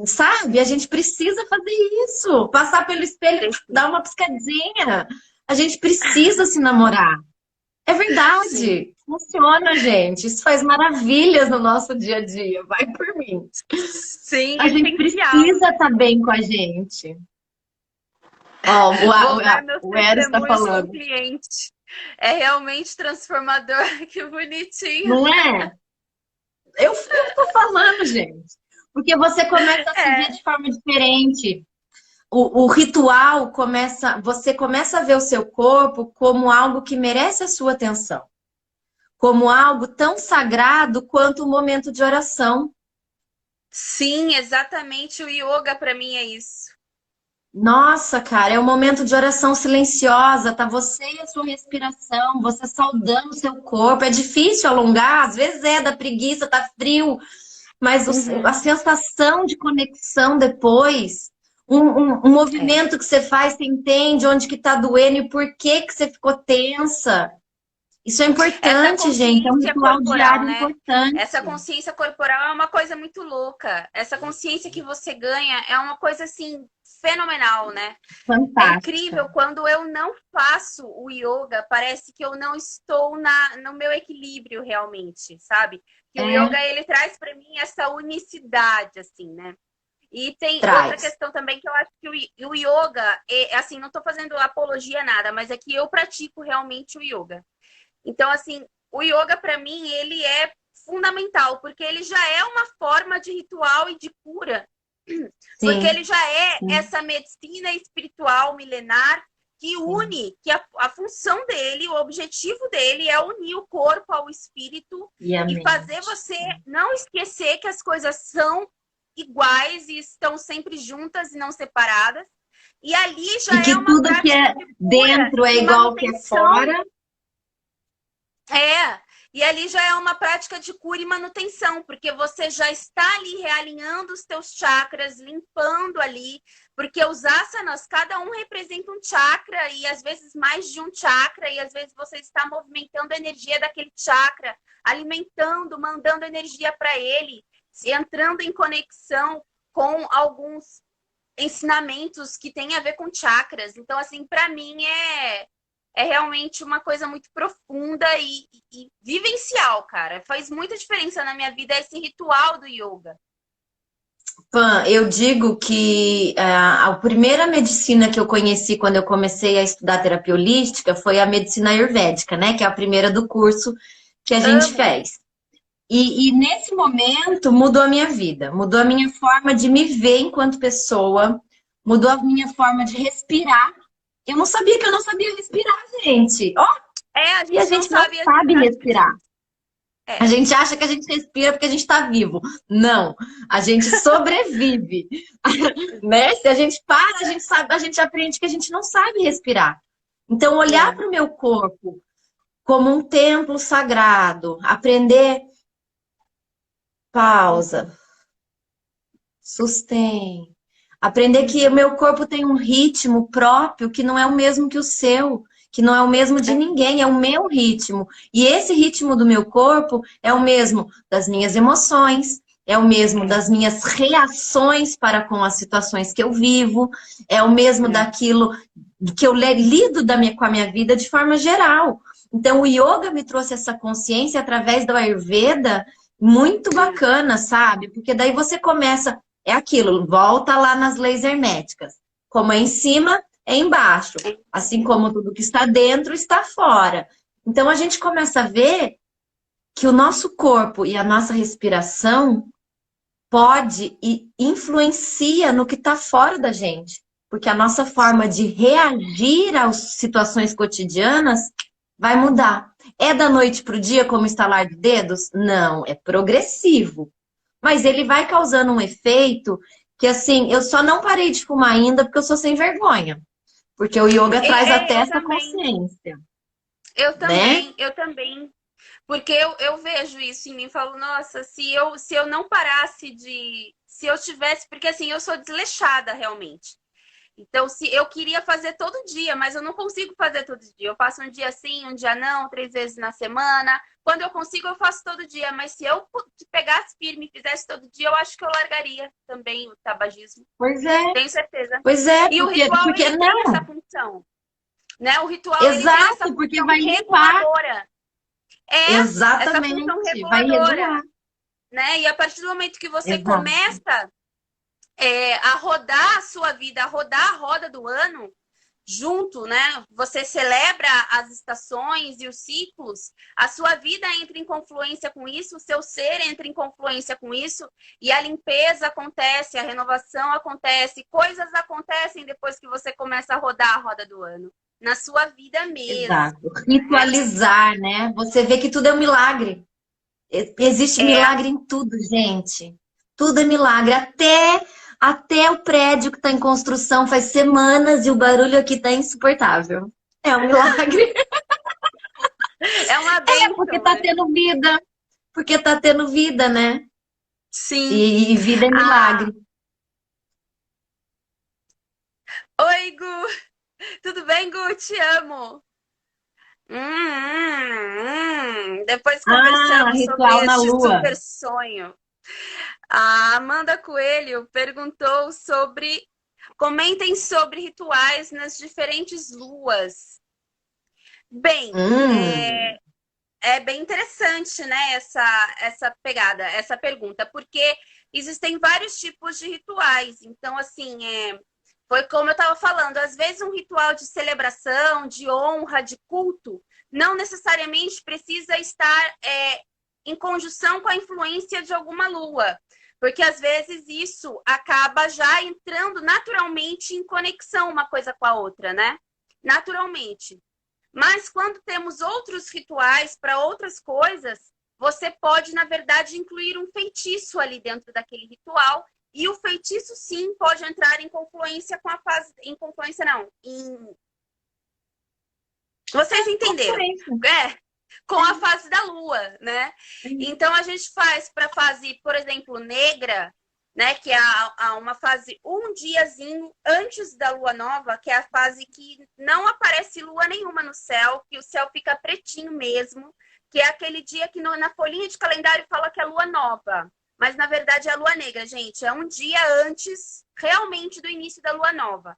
sabe? A gente precisa fazer isso. Passar pelo espelho, dar uma piscadinha. A gente precisa se namorar. É Sim. verdade. Funciona, gente. Isso faz maravilhas no nosso dia a dia. Vai por mim. Sim, A gente essencial. precisa estar bem com a gente. Ó, Vou dar meus o Eros está testemunhos com o falando. cliente. É realmente transformador. Que bonitinho. Não é? Eu tô falando, gente. Porque você começa a se ver É, de forma diferente. O ritual começa, você começa a ver o seu corpo como algo que merece a sua atenção, como algo tão sagrado quanto o momento de oração. sim, exatamente. O yoga para mim é isso. Nossa, cara, é um momento de oração silenciosa, tá você e a sua respiração, você saudando o seu corpo. É difícil alongar, às vezes é da preguiça, tá frio, mas a Uhum. sensação de conexão depois, um É. movimento que você faz, você entende onde que tá doendo e por que que você ficou tensa. Isso é Essa importante, gente, é um consciência ritual corporal, diário né? Essa importante. consciência corporal é uma coisa muito louca. Essa consciência que você ganha é uma coisa assim fenomenal, né? É Fantástica. incrível quando eu não faço o yoga, parece que eu não estou no meu equilíbrio realmente, sabe? Que o yoga É, ele traz para mim essa unicidade, assim, né? E tem outra traz. questão também que eu acho que o yoga, assim, não estou fazendo apologia a nada, mas é que eu pratico realmente o yoga. Então, assim, o yoga para mim ele é fundamental, porque ele já é uma forma de ritual e de cura, porque Sim, ele já é sim. essa medicina espiritual milenar que Sim. une, que a função dele, o objetivo dele é unir o corpo ao espírito E a e fazer mente. você não esquecer que as coisas são iguais e estão sempre juntas e não separadas. E ali E já é que uma tudo que prática é de cura dentro é e igual que é manutenção. fora. É, e ali já é uma prática de cura e manutenção, porque você já está ali realinhando os teus chakras, limpando ali, porque os asanas, cada um representa um chakra e às vezes mais de um chakra, e às vezes você está movimentando a energia daquele chakra, alimentando, mandando energia para ele, entrando em conexão com alguns ensinamentos que têm a ver com chakras. Então, assim, para mim é realmente uma coisa muito profunda e vivencial, cara. Faz muita diferença na minha vida esse ritual do yoga. Pan, eu digo que a primeira medicina que eu conheci quando eu comecei a estudar terapia holística foi a medicina ayurvédica, né? Que é a primeira do curso que a gente Amo. fez. E nesse momento mudou a minha vida, mudou a minha forma de me ver enquanto pessoa, mudou a minha forma de respirar. Eu não sabia que eu não sabia respirar, gente. Ó, É, a e a gente não gente não sabe sabe respirar. respirar. A É, gente acha que a gente respira porque a gente está vivo. Não, a gente sobrevive, né? Se a gente para, a gente sabe, a gente aprende que a gente não sabe respirar. Então, olhar é. para o meu corpo como um templo sagrado, aprender pausa, Uhum. sustém. Aprender que o Uhum. meu corpo tem um ritmo próprio que não é o mesmo que o seu, que não é o mesmo de ninguém, é o meu ritmo. E esse ritmo do meu corpo é o mesmo das minhas emoções, é o mesmo É, das minhas reações para com as situações que eu vivo, é o mesmo é, daquilo que eu lido com a minha vida de forma geral. Então, o yoga me trouxe essa consciência através do Ayurveda, muito é. bacana, sabe? Porque daí você começa é aquilo, volta lá nas leis herméticas. Como é em cima, é embaixo. Assim como tudo que está dentro está fora. Então a gente começa a ver que o nosso corpo e a nossa respiração pode e influencia no que está fora da gente. Porque a nossa forma de reagir às situações cotidianas vai mudar. É da noite para o dia como estalar de dedos? Não, é progressivo. Mas ele vai causando um efeito que, assim, eu só não parei de fumar ainda porque eu sou sem vergonha. Porque o yoga traz até Eu essa também. consciência, Eu né? também, eu também. Porque eu vejo isso em mim, falo, nossa, se eu não parasse de. Se eu tivesse. Porque assim, eu sou desleixada realmente. Então, se eu queria fazer todo dia, mas eu não consigo fazer todo dia. Eu faço um dia sim, um dia não, 3 vezes na semana. Quando eu consigo, eu faço todo dia. Mas se eu pegasse firme e fizesse todo dia, eu acho que eu largaria também o tabagismo. Pois é, Tenho certeza. pois é, E o ritual, porque ele tem não. essa função, né? O ritual, ele tem essa Exato, porque função vai limpar. reguladora. Essa função Exatamente, vai reguladora, regular. né? E a partir do momento que você Exato. começa a rodar a sua vida, a rodar a roda do ano junto, né? Você celebra as estações e os ciclos, a sua vida entra em confluência com isso, o seu ser entra em confluência com isso, e a limpeza acontece, a renovação acontece, coisas acontecem depois que você começa a rodar a roda do ano, na sua vida mesmo, Exato. né? Ritualizar, né? Você vê que tudo é um milagre. Existe É, milagre em tudo, gente. Tudo é milagre. Até o prédio que está em construção faz semanas e o barulho aqui está insuportável. É um milagre. é uma É porque bênção, está né? tendo vida. Porque está tendo vida, né? Sim. E vida é Ah, milagre. oi, Gu! Tudo bem, Gu? Te amo! Depois Ah, conversamos sobre ritual na este lua. super sonho. A Amanda Coelho perguntou sobre. Comentem sobre rituais nas diferentes luas. Bem, Hum, é bem interessante, né, essa pegada, essa pergunta, porque existem vários tipos de rituais. Então, assim, foi como eu estava falando, às vezes um ritual de celebração, de honra, de culto, não necessariamente precisa estar em conjunção com a influência de alguma lua. Porque às vezes isso acaba já entrando naturalmente em conexão uma coisa com a outra, né? Naturalmente. Mas quando temos outros rituais para outras coisas, você pode, na verdade, incluir um feitiço ali dentro daquele ritual. E o feitiço, sim, pode entrar em confluência com a fase. Em confluência, não. Vocês entenderam? conferência. Com a fase da lua, né? Então a gente faz para a fase, por exemplo, negra, né? Que é uma fase um diazinho antes da lua nova, que é a fase que não aparece lua nenhuma no céu, que o céu fica pretinho mesmo, que é aquele dia que na folhinha de calendário fala que é lua nova. Mas na verdade é a lua negra, gente. É um dia antes, realmente, do início da lua nova.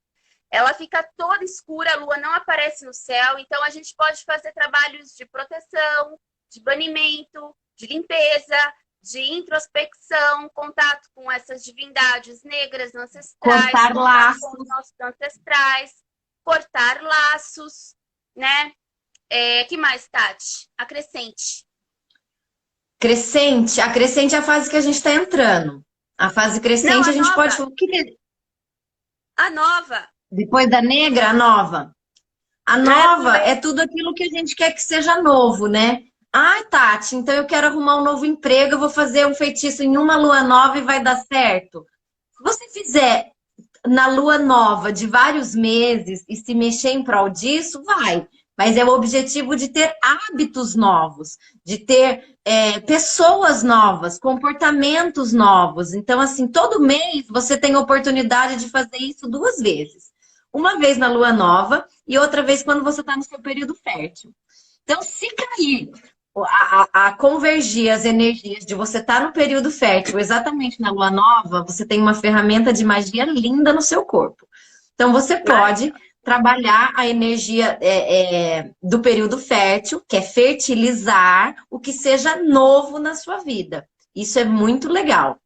Ela fica toda escura, a lua não aparece no céu, então a gente pode fazer trabalhos de proteção, de banimento, de limpeza, de introspecção, contato com essas divindades negras ancestrais, Cortar contato com os laços. nossos ancestrais, cortar laços, né? Que mais, Tati? Acrescente. Crescente. A crescente é a fase que a gente está entrando. A fase Não, crescente a a gente pode. nova. A nova. Depois da negra, a nova. A Não nova é lembro. tudo aquilo que a gente quer que seja novo, né? Ai, Tati, então eu quero arrumar um novo emprego, eu vou fazer um feitiço em uma lua nova e vai dar certo. Se você fizer na lua nova de vários meses e se mexer em prol disso, vai. Mas é o objetivo de ter hábitos novos, de ter pessoas novas, comportamentos novos. Então, assim, todo mês você tem a oportunidade de fazer isso 2 vezes. Uma vez na lua nova e outra vez quando você está no seu período fértil. Então, se cair a convergir as energias de você estar no período fértil, exatamente na lua nova, você tem uma ferramenta de magia linda no seu corpo. Então, você pode Maravilhosa. trabalhar a energia do período fértil, que é fertilizar o que seja novo na sua vida. Isso é muito legal.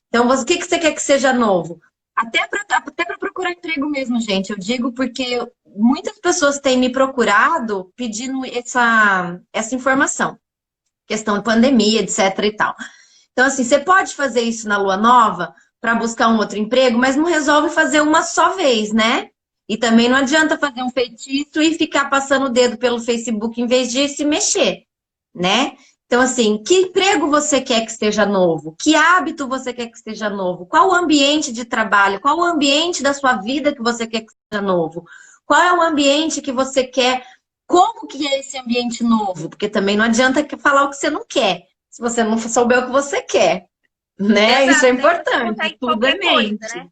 Então, o que você quer que seja novo? Até para procurar emprego mesmo, gente. Eu digo porque muitas pessoas têm me procurado pedindo essa informação. Questão de pandemia, etc e tal. Então, assim, você pode fazer isso na lua nova para buscar um outro emprego, mas não resolve fazer uma só vez, né? E também não adianta fazer um feitiço e ficar passando o dedo pelo Facebook em vez de se mexer, né? Então, assim, que emprego você quer que esteja novo? Que hábito você quer que esteja novo? Qual o ambiente de trabalho? Qual o ambiente da sua vida que você quer que esteja novo? Qual é o ambiente que você quer como que é esse ambiente novo, porque também não adianta falar o que você não quer, se você não souber o que você quer, né? Isso é Exato, daí você importante, consegue tudo é qualquer coisa, mente, né?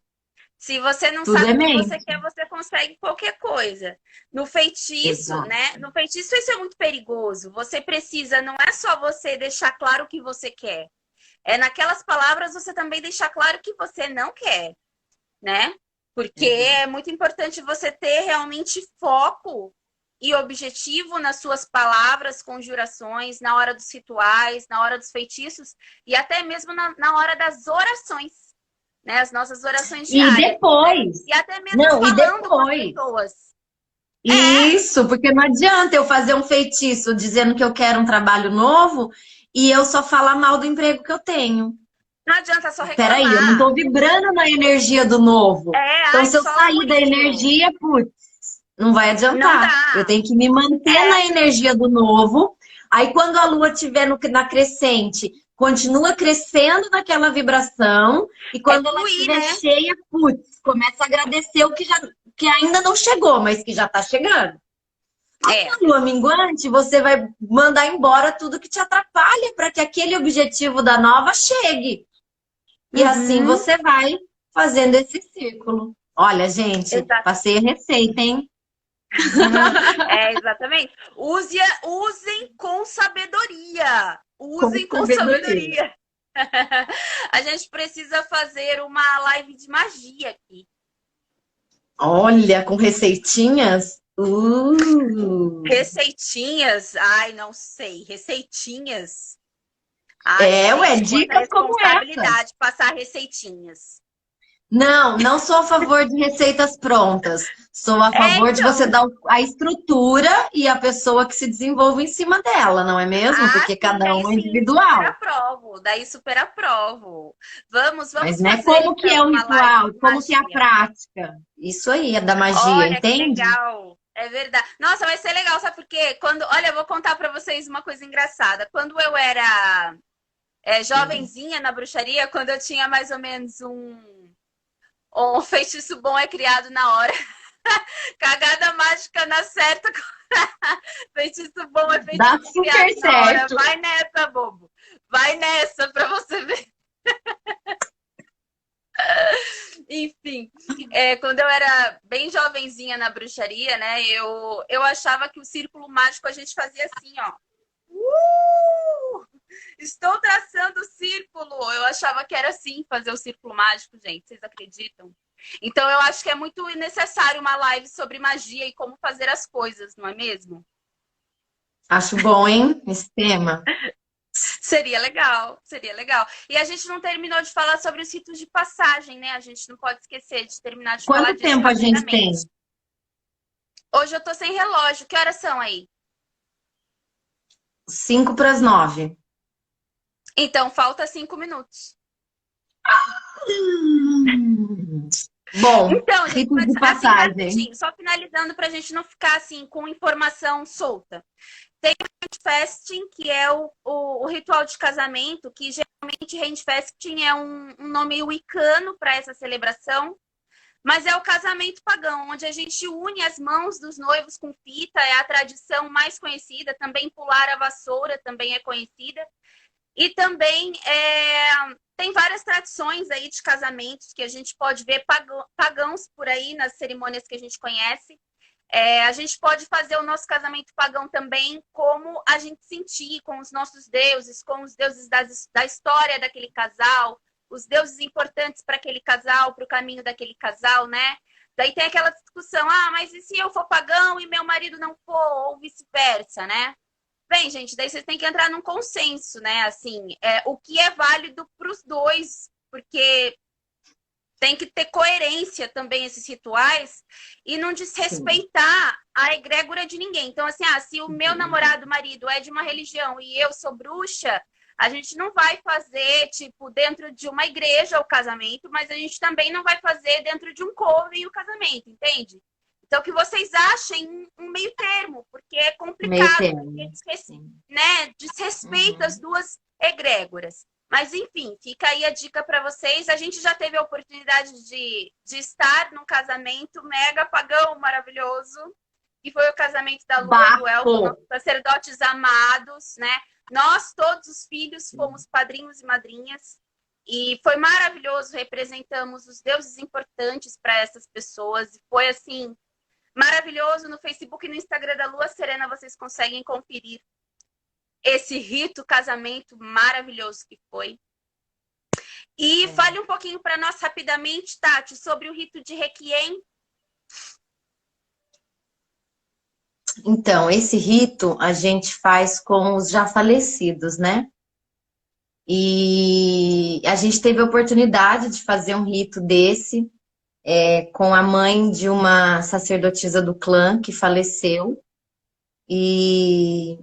Se você não tudo sabe é o que você mente. quer, você consegue qualquer coisa. No feitiço, Exato. né? No feitiço isso é muito perigoso. Você precisa, não é só você deixar claro o que você quer. É naquelas palavras você também deixar claro o que você não quer, né? Porque Exato. é muito importante você ter realmente foco e objetivo nas suas palavras, conjurações, na hora dos rituais, na hora dos feitiços e até mesmo na hora das orações, né? As nossas orações E diárias, né? depois, E até mesmo não, e falando com as depois. pessoas. É, Isso, porque não adianta eu fazer um feitiço dizendo que eu quero um trabalho novo e eu só falar mal do emprego que eu tenho. não adianta só Peraí, eu não reclamar. estou vibrando na energia do novo. É, Então, ai, se eu só sair da murmurinho. energia, putz, não vai Não adiantar. Eu dá. tenho que me manter É, na energia do novo. Aí, quando a lua estiver na crescente, continua crescendo naquela vibração. E é quando ela fluir, estiver né? cheia, putz, começa a agradecer o que, que ainda não chegou, mas que já está chegando. Aí, É. na lua minguante, você vai mandar embora tudo que te atrapalha para que aquele objetivo da nova chegue. E assim Uhum, você vai fazendo esse círculo. Olha, gente, exato. passei a receita, hein? É, exatamente. Usem com sabedoria. Com Usem com sabedoria. sabedoria. A gente precisa fazer uma live de magia aqui. Olha, com receitinhas. Receitinhas? Ai, não sei. Receitinhas? Ai, É, ué, gente, quanta dicas como essa. responsabilidade passar receitinhas. Não, não sou a favor de receitas prontas. Sou a É, favor de você então. dar a estrutura e a pessoa que se desenvolve em cima dela, não é mesmo? Ah, Porque sim, cada aí um é sim, super individual. aprovo. Daí super aprovo. Vamos, Mas vamos né, fazer como que então é o uma live ritual? de Como que é a magia. prática? Isso aí é da magia, Olha que entende? legal. É verdade. Nossa, vai ser legal, sabe por quê? Olha, eu vou contar para vocês uma coisa engraçada. Quando eu era jovenzinha na bruxaria, quando eu tinha mais ou menos um feitiço bom é criado na hora. Cagada mágica na certa. Feitiço bom é Dá feitiço super criado na hora. certo. Vai nessa, bobo. Vai nessa para você ver. Enfim, quando eu era bem jovenzinha na bruxaria, né, eu achava que o círculo mágico a gente fazia assim, ó. Estou traçando o círculo. Eu achava que era assim fazer o círculo mágico, gente. Vocês acreditam? Então eu acho que é muito necessário uma live sobre magia e como fazer as coisas, não é mesmo? Acho bom, hein? Esse tema. Seria legal, seria legal. E a gente não terminou de falar sobre os ritos de passagem, né? A gente não pode esquecer de terminar de falar Quanto disso tempo a gente tem? rapidamente. Hoje eu tô sem relógio. Que horas são aí? 5 para as 9. Então, falta 5 minutos. Bom, Então, gente, ritos mas de assim, passagem. rapidinho, só finalizando para a gente não ficar assim com informação solta. Tem o handfasting, que é o ritual de casamento, que geralmente handfasting é um nome wicano para essa celebração, mas é o casamento pagão, onde a gente une as mãos dos noivos com fita, é a tradição mais conhecida, também pular a vassoura também é conhecida. E também tem várias tradições aí de casamentos que a gente pode ver pagãos por aí nas cerimônias que a gente conhece. A gente pode fazer o nosso casamento pagão também como a gente sentir com os nossos deuses, com os deuses da história daquele casal, os deuses importantes para aquele casal, para o caminho daquele casal, né? Daí tem aquela discussão, mas e se eu for pagão e meu marido não for, ou vice-versa, né? Bem, gente, daí vocês têm que entrar num consenso, né? Assim, o que é válido para os dois, porque tem que ter coerência também esses rituais e não Sim. desrespeitar a egrégora de ninguém. Então, assim, se o meu namorado, marido é de uma religião e eu sou bruxa, a gente não vai fazer, tipo, dentro de uma igreja o casamento, mas a gente também não vai fazer dentro de um coven o casamento, entende? Então, que vocês achem um meio termo, porque é Meio complicado, porque termo. Sim. né, desrespeita as Uhum. duas egrégoras. Mas, enfim, fica aí a dica para vocês. A gente já teve a oportunidade de estar num casamento mega pagão, maravilhoso. que foi o casamento da Lua e do Elton, Bafo! nossos sacerdotes amados, né? Nós, todos os filhos, fomos padrinhos e madrinhas. E foi maravilhoso, representamos os deuses importantes para essas pessoas. E foi, assim, maravilhoso. No Facebook e no Instagram da Lua Serena vocês conseguem conferir esse rito casamento maravilhoso que foi. E fale um pouquinho para nós rapidamente, Tati, sobre o rito de Requiem. Então, esse rito a gente faz com os já falecidos, né? E a gente teve a oportunidade de fazer um rito desse com a mãe de uma sacerdotisa do clã que faleceu. E,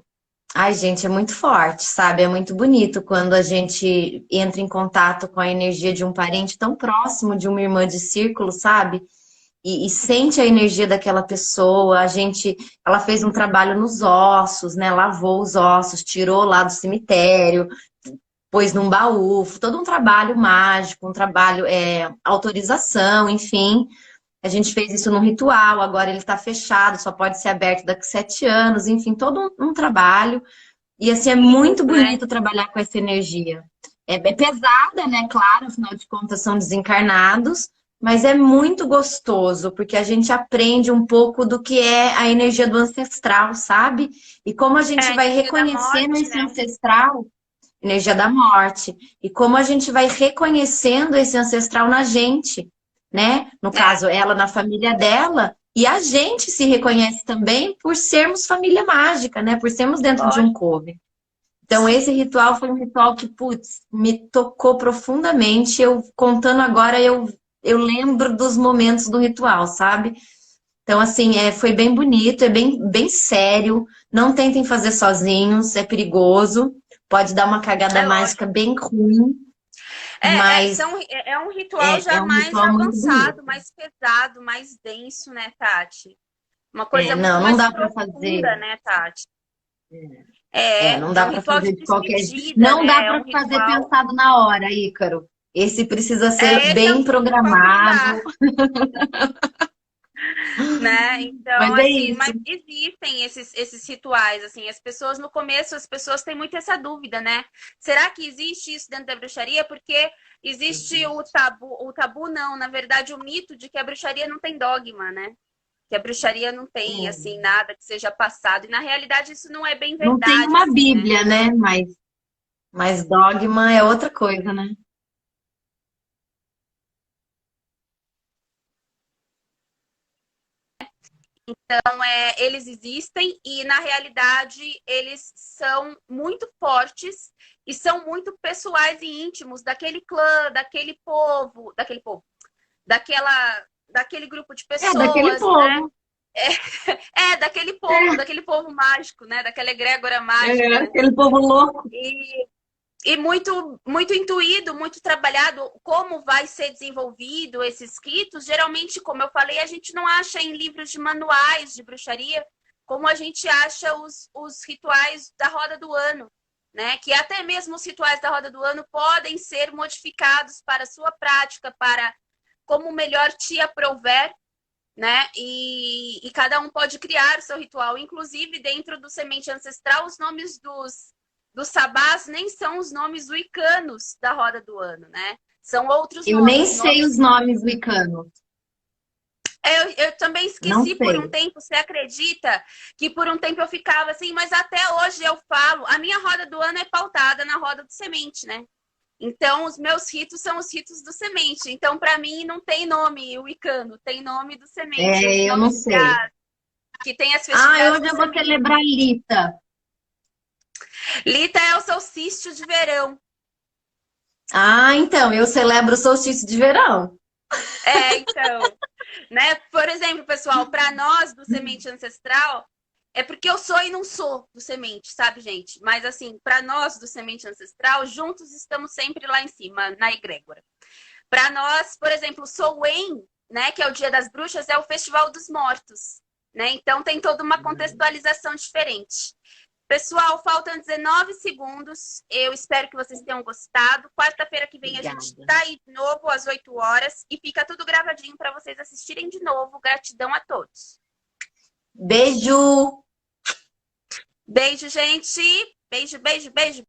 ai, gente, é muito forte, sabe? É muito bonito quando a gente entra em contato com a energia de um parente tão próximo, de uma irmã de círculo, sabe? E sente a energia daquela pessoa. Ela fez um trabalho nos ossos, né? Lavou os ossos, tirou lá do cemitério, pôs num baú, todo um trabalho mágico, um trabalho, autorização, enfim. A gente fez isso num ritual, agora ele está fechado, só pode ser aberto daqui a 7 anos, enfim, todo um trabalho. E assim, é muito bonito trabalhar com essa energia. É pesada, né? Claro, afinal de contas são desencarnados, mas é muito gostoso, porque a gente aprende um pouco do que é a energia do ancestral, sabe? E como a gente vai reconhecendo esse ancestral, energia da morte, e como a gente vai reconhecendo esse ancestral na gente, né? No caso, ela na família dela, e a gente se reconhece também por sermos família mágica, né? Por sermos dentro de um coven. Então, esse ritual foi um ritual que, putz, me tocou profundamente. Eu, contando agora, eu lembro dos momentos do ritual, sabe? Então, assim, foi bem bonito, é bem sério. Não tentem fazer sozinhos, é perigoso. Pode dar uma cagada mágica bem ruim. Mas É um ritual já um mais ritual muito avançado, bonito. mais pesado, mais denso, né, Tati? Uma coisa muito Não mais dá para fazer. profunda, né, Tati? Não É dá um para ritual de fazer de qualquer jeito. despedida, Não né? dá É para um fazer ritual. pensado na hora, Ícaro. Esse precisa ser Esse é um bem ritual que não programado, dá, né? Então, mas é assim, isso. mas existem esses rituais, assim, as pessoas no começo, as pessoas têm muito essa dúvida, né? Será que existe isso dentro da bruxaria? Porque existe o tabu não, na verdade, o mito de que a bruxaria não tem dogma, né? Que a bruxaria não tem, assim, nada que seja passado. E na realidade isso não é bem Não tem verdade, uma assim, né? Bíblia, né? Mas dogma é outra coisa, né? Então, eles existem e, na realidade, eles são muito fortes e são muito pessoais e íntimos daquele clã, daquele grupo de É daquele pessoas, né? povo. Daquele povo mágico, né? Daquela egrégora mágica, né? Aquele povo louco. E muito, muito intuído, muito trabalhado como vai ser desenvolvido esses ritos. Geralmente, como eu falei, a gente não acha em livros de manuais de bruxaria, como a gente acha os rituais da roda do ano, né? Que até mesmo os rituais da roda do ano podem ser modificados para a sua prática, para como melhor te aprouver, né? E cada um pode criar o seu ritual. Inclusive, dentro do Semente Ancestral, os nomes dos sabás nem são os nomes wiccanos da roda do ano, né? São outros Eu nem nomes. sei os nomes wiccanos. Eu também Não esqueci por um sei. tempo, você acredita que por um tempo eu ficava assim, mas até hoje eu falo, a minha roda do ano é pautada na roda do semente, né? Então, os meus ritos são os ritos do semente. Então, para mim, não tem nome wicano, tem nome do semente. Os Eu não nomes sei. que tem as festividades Hoje do eu vou semente. celebrar Lita. Lita é o solstício de verão. Então, eu celebro o solstício de verão. Então, né? Por exemplo, pessoal, para nós do Semente Ancestral, é porque eu sou e não sou do Semente, sabe, gente? Mas assim, para nós do Semente Ancestral, juntos estamos sempre lá em cima, na egrégora. Para nós, por exemplo, o Soen, né, que é o Dia das Bruxas, é o Festival dos Mortos, né? Então tem toda uma contextualização diferente. Pessoal, faltam 19 segundos. Eu espero que vocês tenham gostado. Quarta-feira que vem Obrigada. a gente tá aí de novo às 8 horas e fica tudo gravadinho para vocês assistirem de novo. Gratidão a todos. Beijo! Beijo, gente. Beijo, beijo, beijo.